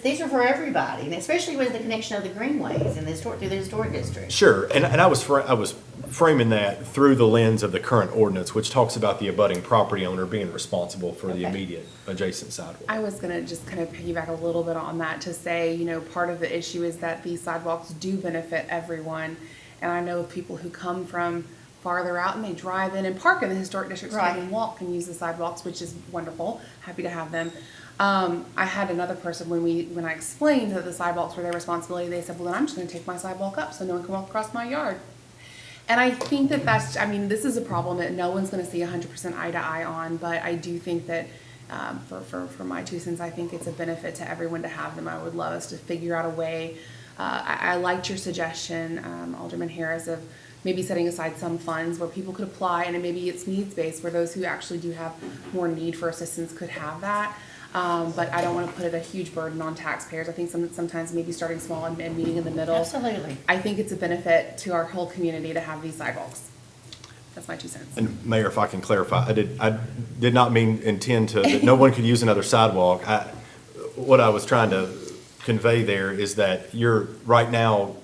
these are for everybody, and especially with the connection of the greenways and through the historic district.
Sure, and I was framing that through the lens of the current ordinance, which talks about the abutting property owner being responsible for the immediate adjacent sidewalk.
I was gonna just kind of piggyback a little bit on that to say, part of the issue is that these sidewalks do benefit everyone. And I know of people who come from farther out and they drive in and park in the historic district so they can walk and use the sidewalks, which is wonderful. Happy to have them. I had another person, when I explained that the sidewalks were their responsibility, they said, well, then I'm just gonna take my sidewalk up so no one can walk across my yard. And I think this is a problem that no one's gonna see 100% eye to eye on, but I do think that for my 2 cents, I think it's a benefit to everyone to have them. I would love us to figure out a way. I liked your suggestion, Alderman Harris, of maybe setting aside some funds where people could apply, and maybe it's needs-based, where those who actually do have more need for assistance could have that. But I don't want to put it a huge burden on taxpayers. I think sometimes maybe starting small and meeting in the middle.
Absolutely.
I think it's a benefit to our whole community to have these sidewalks. That's my 2 cents.
And Mayor, if I can clarify, I did not intend that no one could use another sidewalk. What I was trying to convey there is that you're right now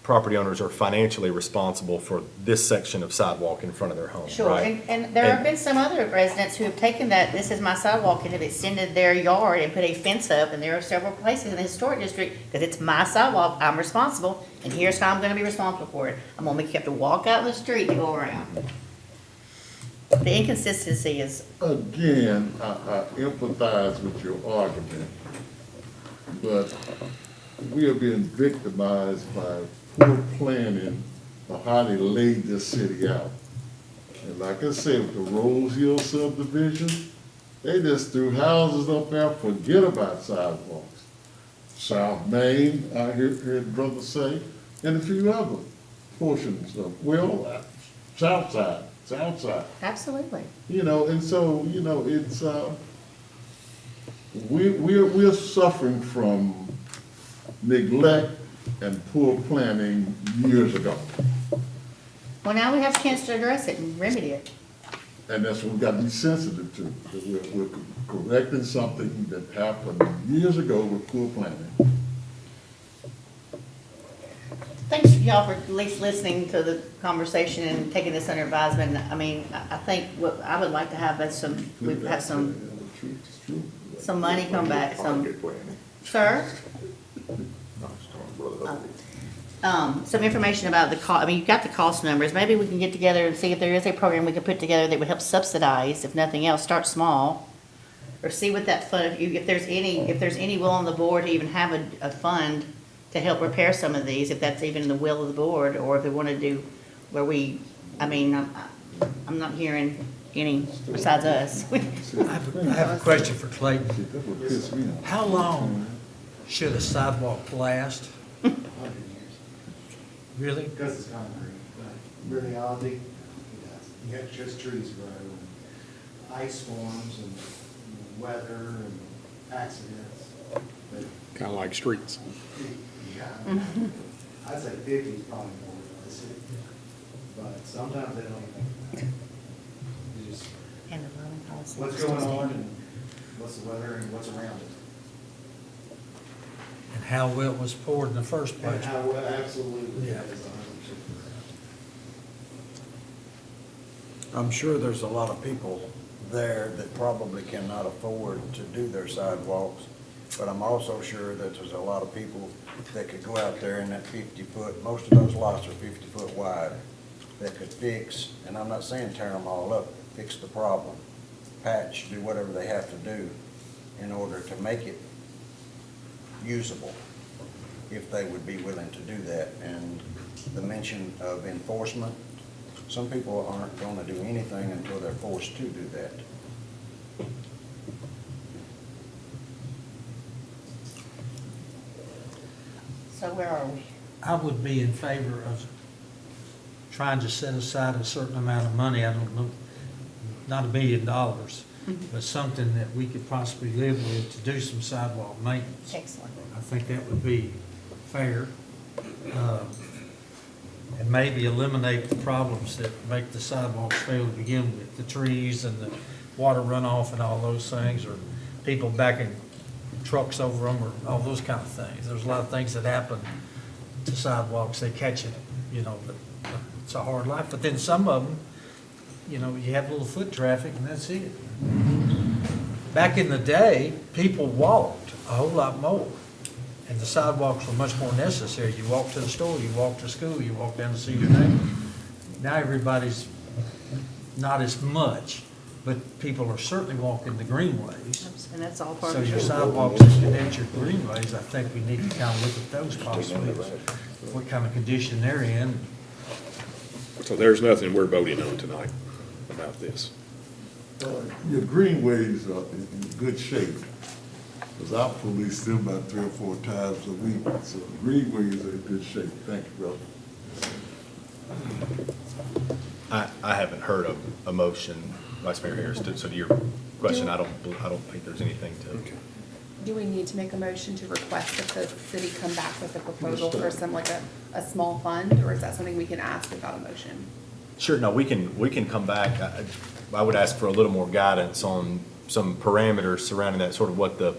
property owners are financially responsible for this section of sidewalk in front of their home,
Sure,
right?
and there have been some other residents who have taken that, this is my sidewalk, and have extended their yard and put a fence up, and there are several places in the historic district, because it's my sidewalk, I'm responsible, and here's how I'm gonna be responsible for it. I'm gonna make you have to walk out in the street to go around. The inconsistency is,
Again, I empathize with your argument, but we are being victimized by poor planning of how they laid this city out. And like I said, with the Rose Hill subdivision, they just threw houses up there, forget about sidewalks. South Main, I heard brother say, and a few other portions of, well, South Side.
absolutely.
You know, and so, you know, it's, we're suffering from neglect and poor planning years ago.
Well, now we have a chance to address it and remedy it.
And that's what we've got to be sensitive to, that we're correcting something that happened years ago with poor planning.
Thanks y'all for at least listening to the conversation and taking this under advisement. I mean, I think what I would like to have is we have some money come back, sir? Some information about the cost. I mean, you've got the cost numbers. Maybe we can get together and see if there is a program we can put together that would help subsidize, if nothing else, start small. Or see what that fund, if there's any will on the board to even have a fund to help repair some of these, if that's even the will of the board, or if they want to do where I'm not hearing any besides us.
I have a question for Clayton.
That would piss me off.
How long should a sidewalk last? Really?
Because it's concrete, but in reality, you got just trees grow, and ice storms, and weather, and accidents. But,
Kind of like streets.
yeah, I'd say 50 is probably more realistic, but sometimes they don't even, you just,
And the loan policy.
what's going on, and what's the weather, and what's around it.
And how well it was poured in the first
And
place?
how, absolutely,
Yeah.
that is 100% correct.
I'm sure there's a lot of people there that probably cannot afford to do their sidewalks, but I'm also sure that there's a lot of people that could go out there in that 50-foot, most of those lots are 50-foot wide, that could fix, and I'm not saying tear them all up, fix the problem, patch, do whatever they have to do in order to make it usable, if they would be willing to do that. And the mention of enforcement, some people aren't gonna do anything until they're forced to do that.
So where are we?
I would be in favor of trying to set aside a certain amount of money, I don't know, not $1 million, but something that we could possibly live with to do some sidewalk maintenance.
Excellent.
I think that would be fair. And maybe eliminate the problems that make the sidewalks fail to begin with, the trees and the water runoff and all those things, or people backing trucks over them, or all those kind of things. There's a lot of things that happen to sidewalks, they catch it, but it's a hard life. But then some of them, you have a little foot traffic and that's it. Back in the day, people walked a whole lot more, and the sidewalks were much more necessary. You walk to the store, you walk to school, you walk down to see your neighbor. Now everybody's not as much, but people are certainly walking the greenways.
And that's all part
So
of
your
it.
sidewalks that connect your greenways, I think we need to kind of look at those possibly, what kind of condition they're in.
So there's nothing we're voting on tonight about this.
Your greenways are in good shape, because I police them about 3 or 4 times a week, so greenways are in good shape. Thank you, brother.
I haven't heard of a motion, Vice Mayor Harris, so to your question, I don't think there's anything to.
Do we need to make a motion to request that the city come back with a proposal for some, like a small fund, or is that something we can ask without a motion?
Sure, no, we can come back. I would ask for a little more guidance on some parameters surrounding that, sort of what the,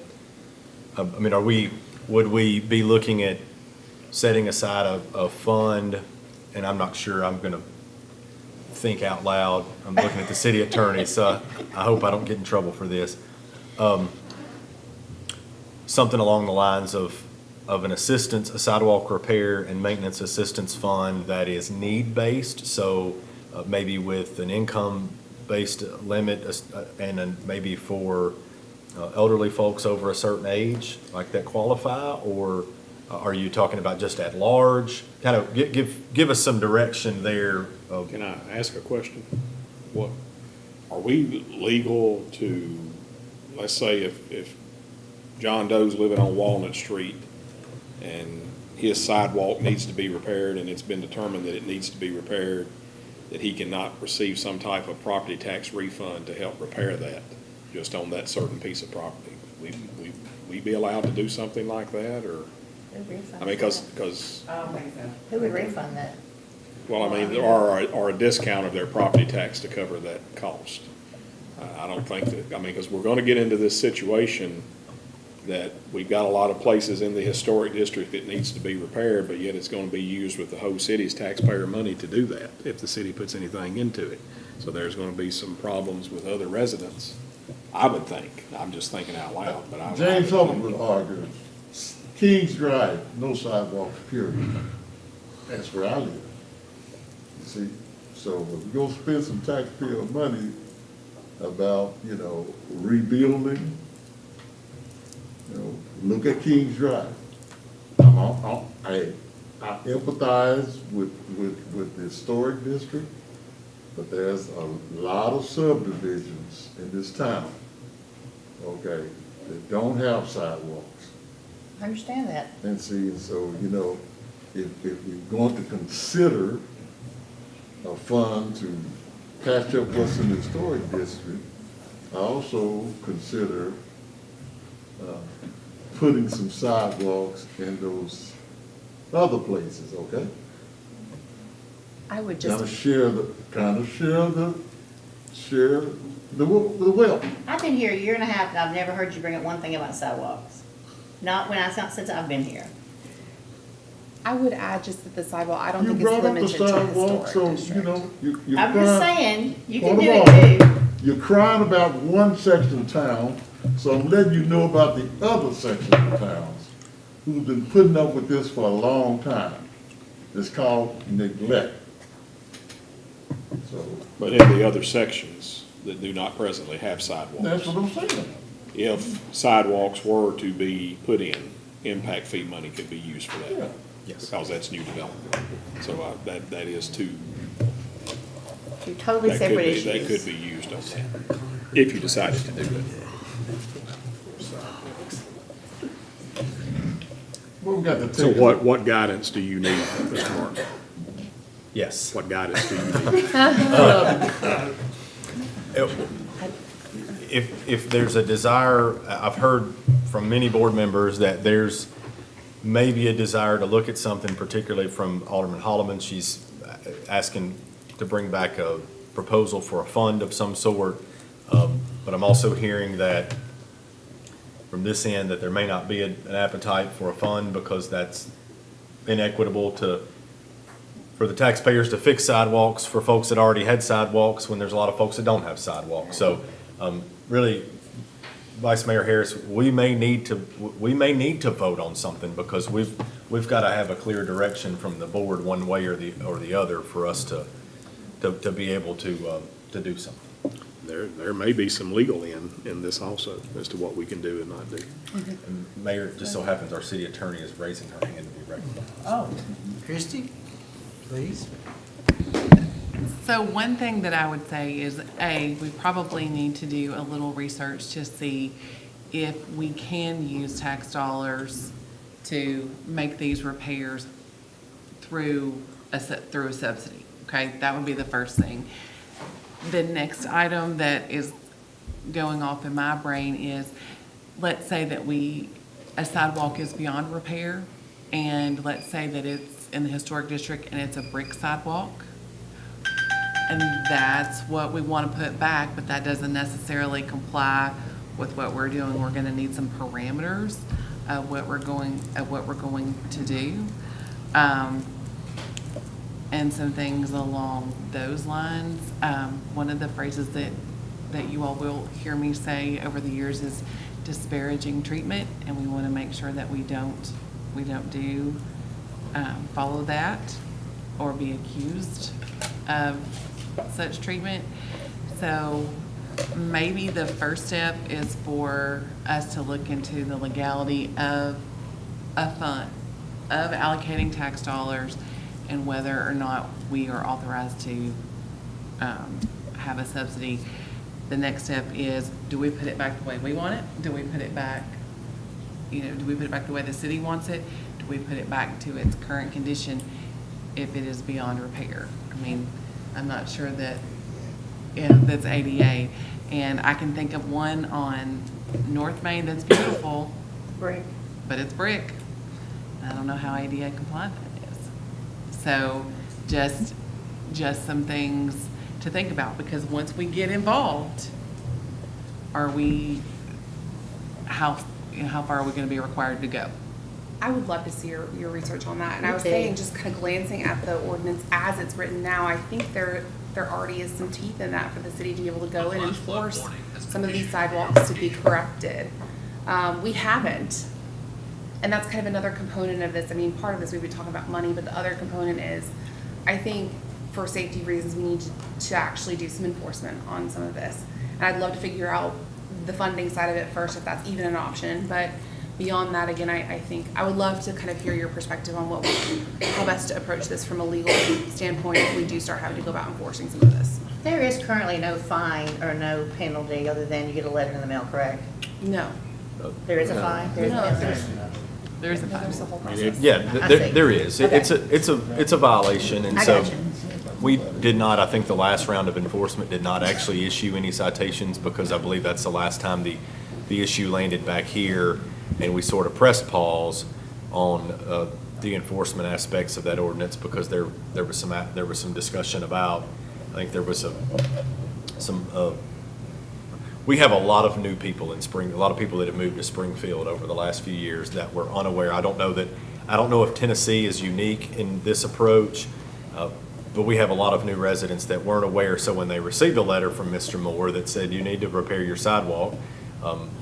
would we be looking at setting aside a fund, and I'm not sure I'm going to think out loud. I'm looking at the city attorney, so I hope I don't get in trouble for this. Something along the lines of an assistance, a sidewalk repair and maintenance assistance fund that is need-based, so maybe with an income-based limit and then maybe for elderly folks over a certain age, like that qualify, or are you talking about just at large? Kind of give us some direction there.
Can I ask a question? What, are we legal to, let's say if John Doe's living on Walnut Street and his sidewalk needs to be repaired and it's been determined that it needs to be repaired, that he cannot receive some type of property tax refund to help repair that, just on that certain piece of property? We be allowed to do something like that, or? I mean, because.
Who would refund that?
Well, I mean, or a discount of their property tax to cover that cost. I don't think that, I mean, because we're going to get into this situation that we've got a lot of places in the historic district that needs to be repaired, but yet it's going to be used with the whole city's taxpayer money to do that, if the city puts anything into it. So there's going to be some problems with other residents, I would think. I'm just thinking out loud, but I would.
James Hubbard would argue, Kings Drive, no sidewalks, period. That's where I live. You see, so if we're gonna spend some taxpayer money about, rebuilding, look at Kings Drive. I empathize with the historic district, but there's a lot of subdivisions in this town, okay, that don't have sidewalks.
I understand that.
And see, so, if we're going to consider a fund to patch up what's in the historic district, I also consider putting some sidewalks in those other places, okay?
I would
Kind of
just,
share the wealth.
I've been here a year and a half, and I've never heard you bring up one thing about sidewalks. Not since I've been here.
I would add just that the sidewalk, I don't
You
think it's
brought up the
limited to
sidewalk,
historic
so,
district.
you're
I'm
crying.
just saying, you can
Hold
do
on.
it too.
You're crying about one section of town, so I'm letting you know about the other section of towns who've been putting up with this for a long time. It's called neglect. So,
But in the other sections that do not presently have sidewalks.
that's what I'm saying.
If sidewalks were to be put in, impact fee money could be used for
Yeah.
that.
Yes.
Because that's new development. So that is two,
Two totally
that could
separate
be, that
issues.
could be used on that, if you decided to do it.
Well, we got to
So
take.
what guidance do you need, Mr. Martin?
Yes.
What guidance do you need?
If there's a desire, I've heard from many board members that there's maybe a desire to look at something, particularly from Alderman Holloman. She's asking to bring back a proposal for a fund of some sort. But I'm also hearing that from this end that there may not be an appetite for a fund because that's inequitable for the taxpayers to fix sidewalks for folks that already had sidewalks when there's a lot of folks that don't have sidewalks. So really, Vice Mayor Harris, we may need to vote on something because we've got to have a clear direction from the board one way or the other for us to be able to do something.
There may be some legal in this also as to what we can do and not do.
And Mayor, it just so happens our city attorney is raising her hand to be recognized.
Oh, Christie, please.
So one thing that I would say is, we probably need to do a little research to see if we can use tax dollars to make these repairs through a subsidy, okay? That would be the first thing. The next item that is going off in my brain is, let's say that a sidewalk is beyond repair, and let's say that it's in the historic district and it's a brick sidewalk. And that's what we want to put back, but that doesn't necessarily comply with what we're doing. We're going to need some parameters of what we're going to do. and some things along those lines. One of the phrases that you all will hear me say over the years is disparaging treatment, and we want to make sure that we don't do follow that or be accused of such treatment. So maybe the first step is for us to look into the legality of a fund, of allocating tax dollars, and whether or not we are authorized to have a subsidy. The next step is, do we put it back the way we want it? Do we put it back, do we put it back the way the city wants it? Do we put it back to its current condition if it is beyond repair? I mean, I'm not sure that, that's ADA. And I can think of one on North Main that's beautiful.
Brick.
But it's brick. I don't know how ADA compliant that is. So just some things to think about, because once we get involved, how far are we going to be required to go?
I would love to see your research on that. And I was
Me too.
saying, just kind of glancing at the ordinance as it's written now, I think there already is some teeth in that for the city to be able to go in and force some of these sidewalks to be corrected. We haven't. And that's kind of another component of this. I mean, part of this, we've been talking about money, but the other component is, I think for safety reasons, we need to actually do some enforcement on some of this. And I'd love to figure out the funding side of it first, if that's even an option. But beyond that, again, I think I would love to kind of hear your perspective on how best to approach this from a legal standpoint if we do start having to go about enforcing some of this.
There is currently no fine or no penalty other than you get a letter in the mail, correct?
No.
There is a fine? There is a
No.
penalty?
There is a
There's the
fine.
whole process.
Yeah,
I see.
there is.
Okay.
It's a violation, and
I
so
got you.
we did not, I think the last round of enforcement did not actually issue any citations, because I believe that's the last time the issue landed back here, and we sort of pressed pause on the enforcement aspects of that ordinance, because there was some discussion about, I think there was we have a lot of new people in a lot of people that have moved to Springfield over the last few years that were unaware. I don't know if Tennessee is unique in this approach, but we have a lot of new residents that weren't aware. So when they received a letter from Mr. Moore that said you need to repair your sidewalk,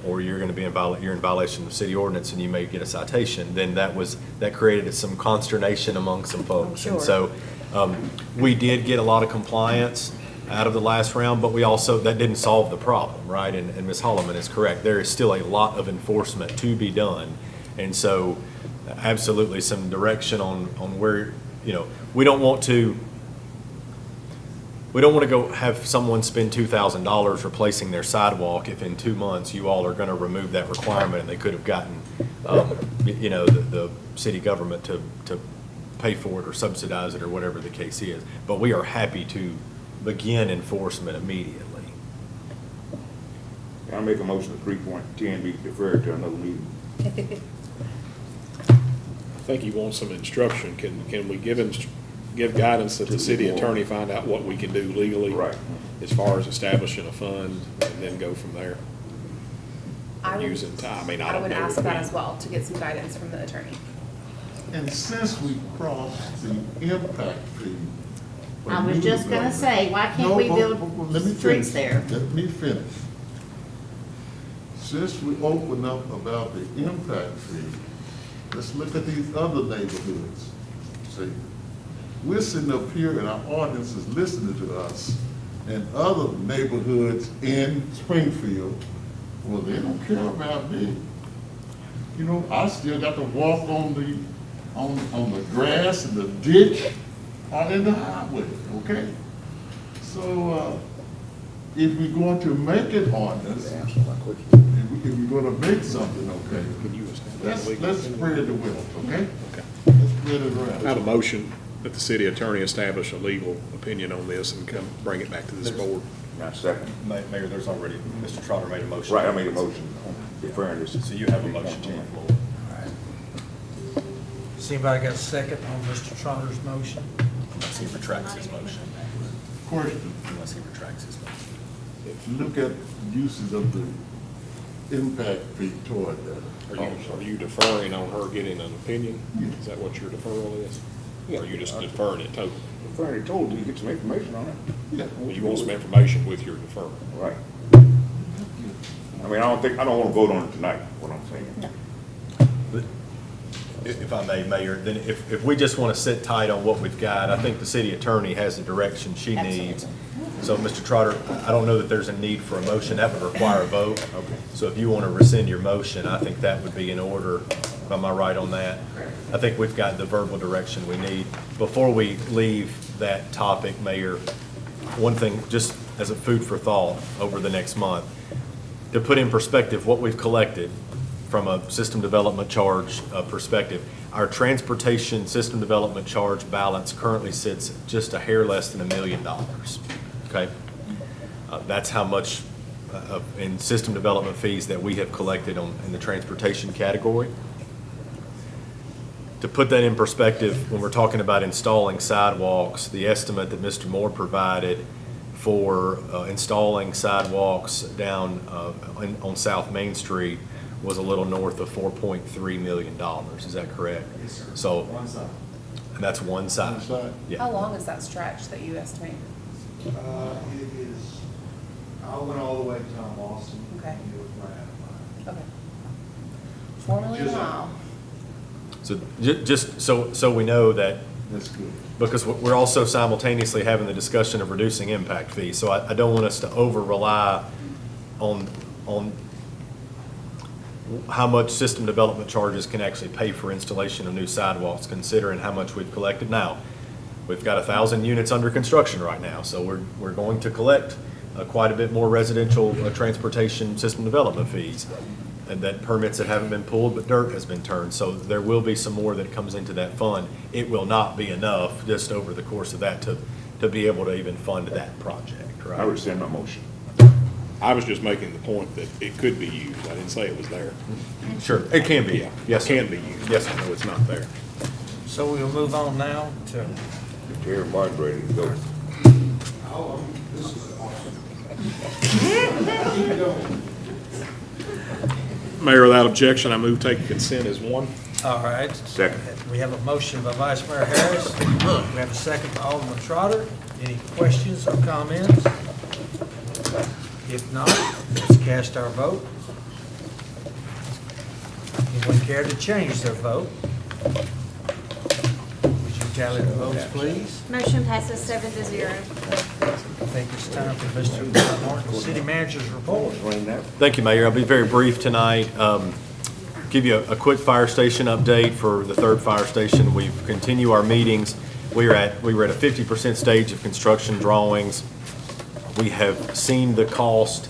or you're going to be you're in violation of city ordinance and you may get a citation, then that created some consternation among some folks.
Sure.
And so we did get a lot of compliance out of the last round, but that didn't solve the problem, right? And Ms. Holloman is correct. There is still a lot of enforcement to be done. And so absolutely some direction on where, we don't want to go have someone spend $2,000 replacing their sidewalk if in 2 months you all are going to remove that requirement and they could have gotten, the city government to pay for it or subsidize it or whatever the case is. But we are happy to begin enforcement immediately.
I make a motion that 3.10 be deferred to another meeting.
I think you want some instruction. Can we give guidance that the city attorney find out what we can do legally?
Right.
As far as establishing a fund, and then go from there?
I would-
Using time, I
I would
don't know
ask
if
that
we-
as well, to get some guidance from the attorney.
And since we crossed the impact fee. for
I was
new
just gonna
development-
say, why can't
No,
we
but-
build
but let me
streets
finish.
there?
Let me finish. Since we opened up about the impact fee, let's look at these other neighborhoods. See, we're sitting up here and our audience is listening to us, and other neighborhoods in Springfield, well, they don't care about me. I still got to walk on the grass and the ditch out in the highway, okay? So, if we're going to make an ordinance, if we're gonna make something, okay, let's spread the wealth, okay? Let's spread it
I have a
around.
motion that the city attorney establish a legal opinion on this and bring it back to this board.
Now, second.
Mayor, there's already, Mr. Trotter made a motion.
Right, I made a motion on deferring this.
So you have a motion on the floor.
Has anybody got a second on Mr. Trotter's motion?
Unless he retracts his motion.
Question,
Unless he retracts his motion.
look at uses of the impact fee toward that.
Are you deferring on her getting an opinion? Is that what your deferral is? Or are you just deferring it totally?
Deferring it totally, you get some information on it.
Well, you want some information with your deferral?
Right. I mean, I don't wanna vote on it tonight, what I'm saying.
If I may, Mayor, then if we just want to sit tight on what we've got, I think the city attorney has the direction she needs. So, Mr. Trotter, I don't know that there's a need for a motion. That would require a vote. Okay. So if you want to rescind your motion, I think that would be in order. Am I right on that? I think we've got the verbal direction we need. Before we leave that topic, Mayor, one thing, just as a food for thought over the next month, to put in perspective what we've collected from a system development charge perspective, our transportation system development charge balance currently sits just a hair less than $1 million. Okay? That's how much in system development fees that we have collected in the transportation category. To put that in perspective, when we're talking about installing sidewalks, the estimate that Mr. Moore provided for installing sidewalks down on South Main Street was a little north of $4.3 million. Is that correct?
Yes, sir.
So,
One side.
and that's one side.
One side.
Yeah.
How long is that stretch that you estimate?
It is, I went all the way to Tom Austin.
Okay.
And it was right out of mine.
Okay. 4 million a
Just-
mile.
So just so we know that,
That's good.
because we're also simultaneously having the discussion of reducing impact fees. So I don't want us to over-rely on how much system development charges can actually pay for installation of new sidewalks, considering how much we've collected now. We've got 1,000 units under construction right now, so we're going to collect quite a bit more residential transportation system development fees, and that permits that haven't been pulled, but dirt has been turned. So there will be some more that comes into that fund. It will not be enough just over the course of that to be able to even fund that project, right?
I rescind my motion.
I was just making the point that it could be used. I didn't say it was there.
Sure, it can be.
Yeah,
Yes,
it
sir.
can be used.
Yes,
I know it's not there.
So we'll move on now to,
Chair Martin ready to go.
Oh, this is awesome.
Mayor, without objection, I move take consent as one.
all right.
Second.
We have a motion by Vice Mayor Harris. We have a second by Alderman Trotter. Any questions or comments? If not, let's cast our vote. Anyone care to change their vote? Would you tally the votes, please?
Motion passes 7-0.
I think it's time for Mr. Martin, City Manager's report.
Thank you, Mayor. I'll be very brief tonight. Give you a quick fire station update for the third fire station. We continue our meetings. We were at a 50% stage of construction drawings. We have seen the cost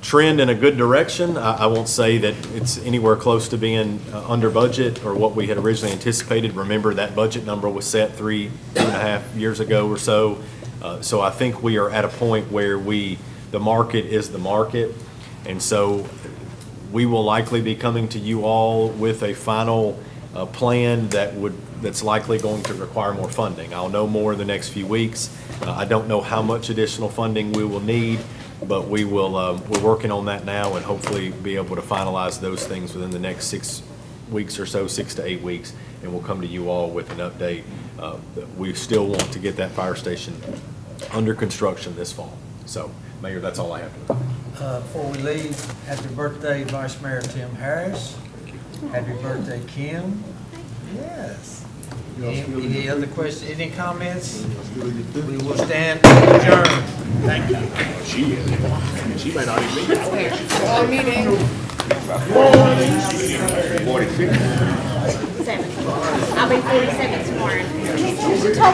trend in a good direction. I won't say that it's anywhere close to being under budget or what we had originally anticipated. Remember, that budget number was set 3.5 years ago or so. So I think we are at a point where the market is the market. And so we will likely be coming to you all with a final plan that's likely going to require more funding. I'll know more in the next few weeks. I don't know how much additional funding we will need, but we're working on that now and hopefully be able to finalize those things within the next 6 weeks or so, 6 to 8 weeks, and we'll come to you all with an update. We still want to get that fire station under construction this fall. So, Mayor, that's all I have to do.
Before we leave, happy birthday, Vice Mayor Tim Harris. Happy birthday, Kim. Yes. Any other questions, any comments? We will stand adjourned. Thank you.
She may not even be there.
Our meeting.
46.
7. I'll be 47 tomorrow.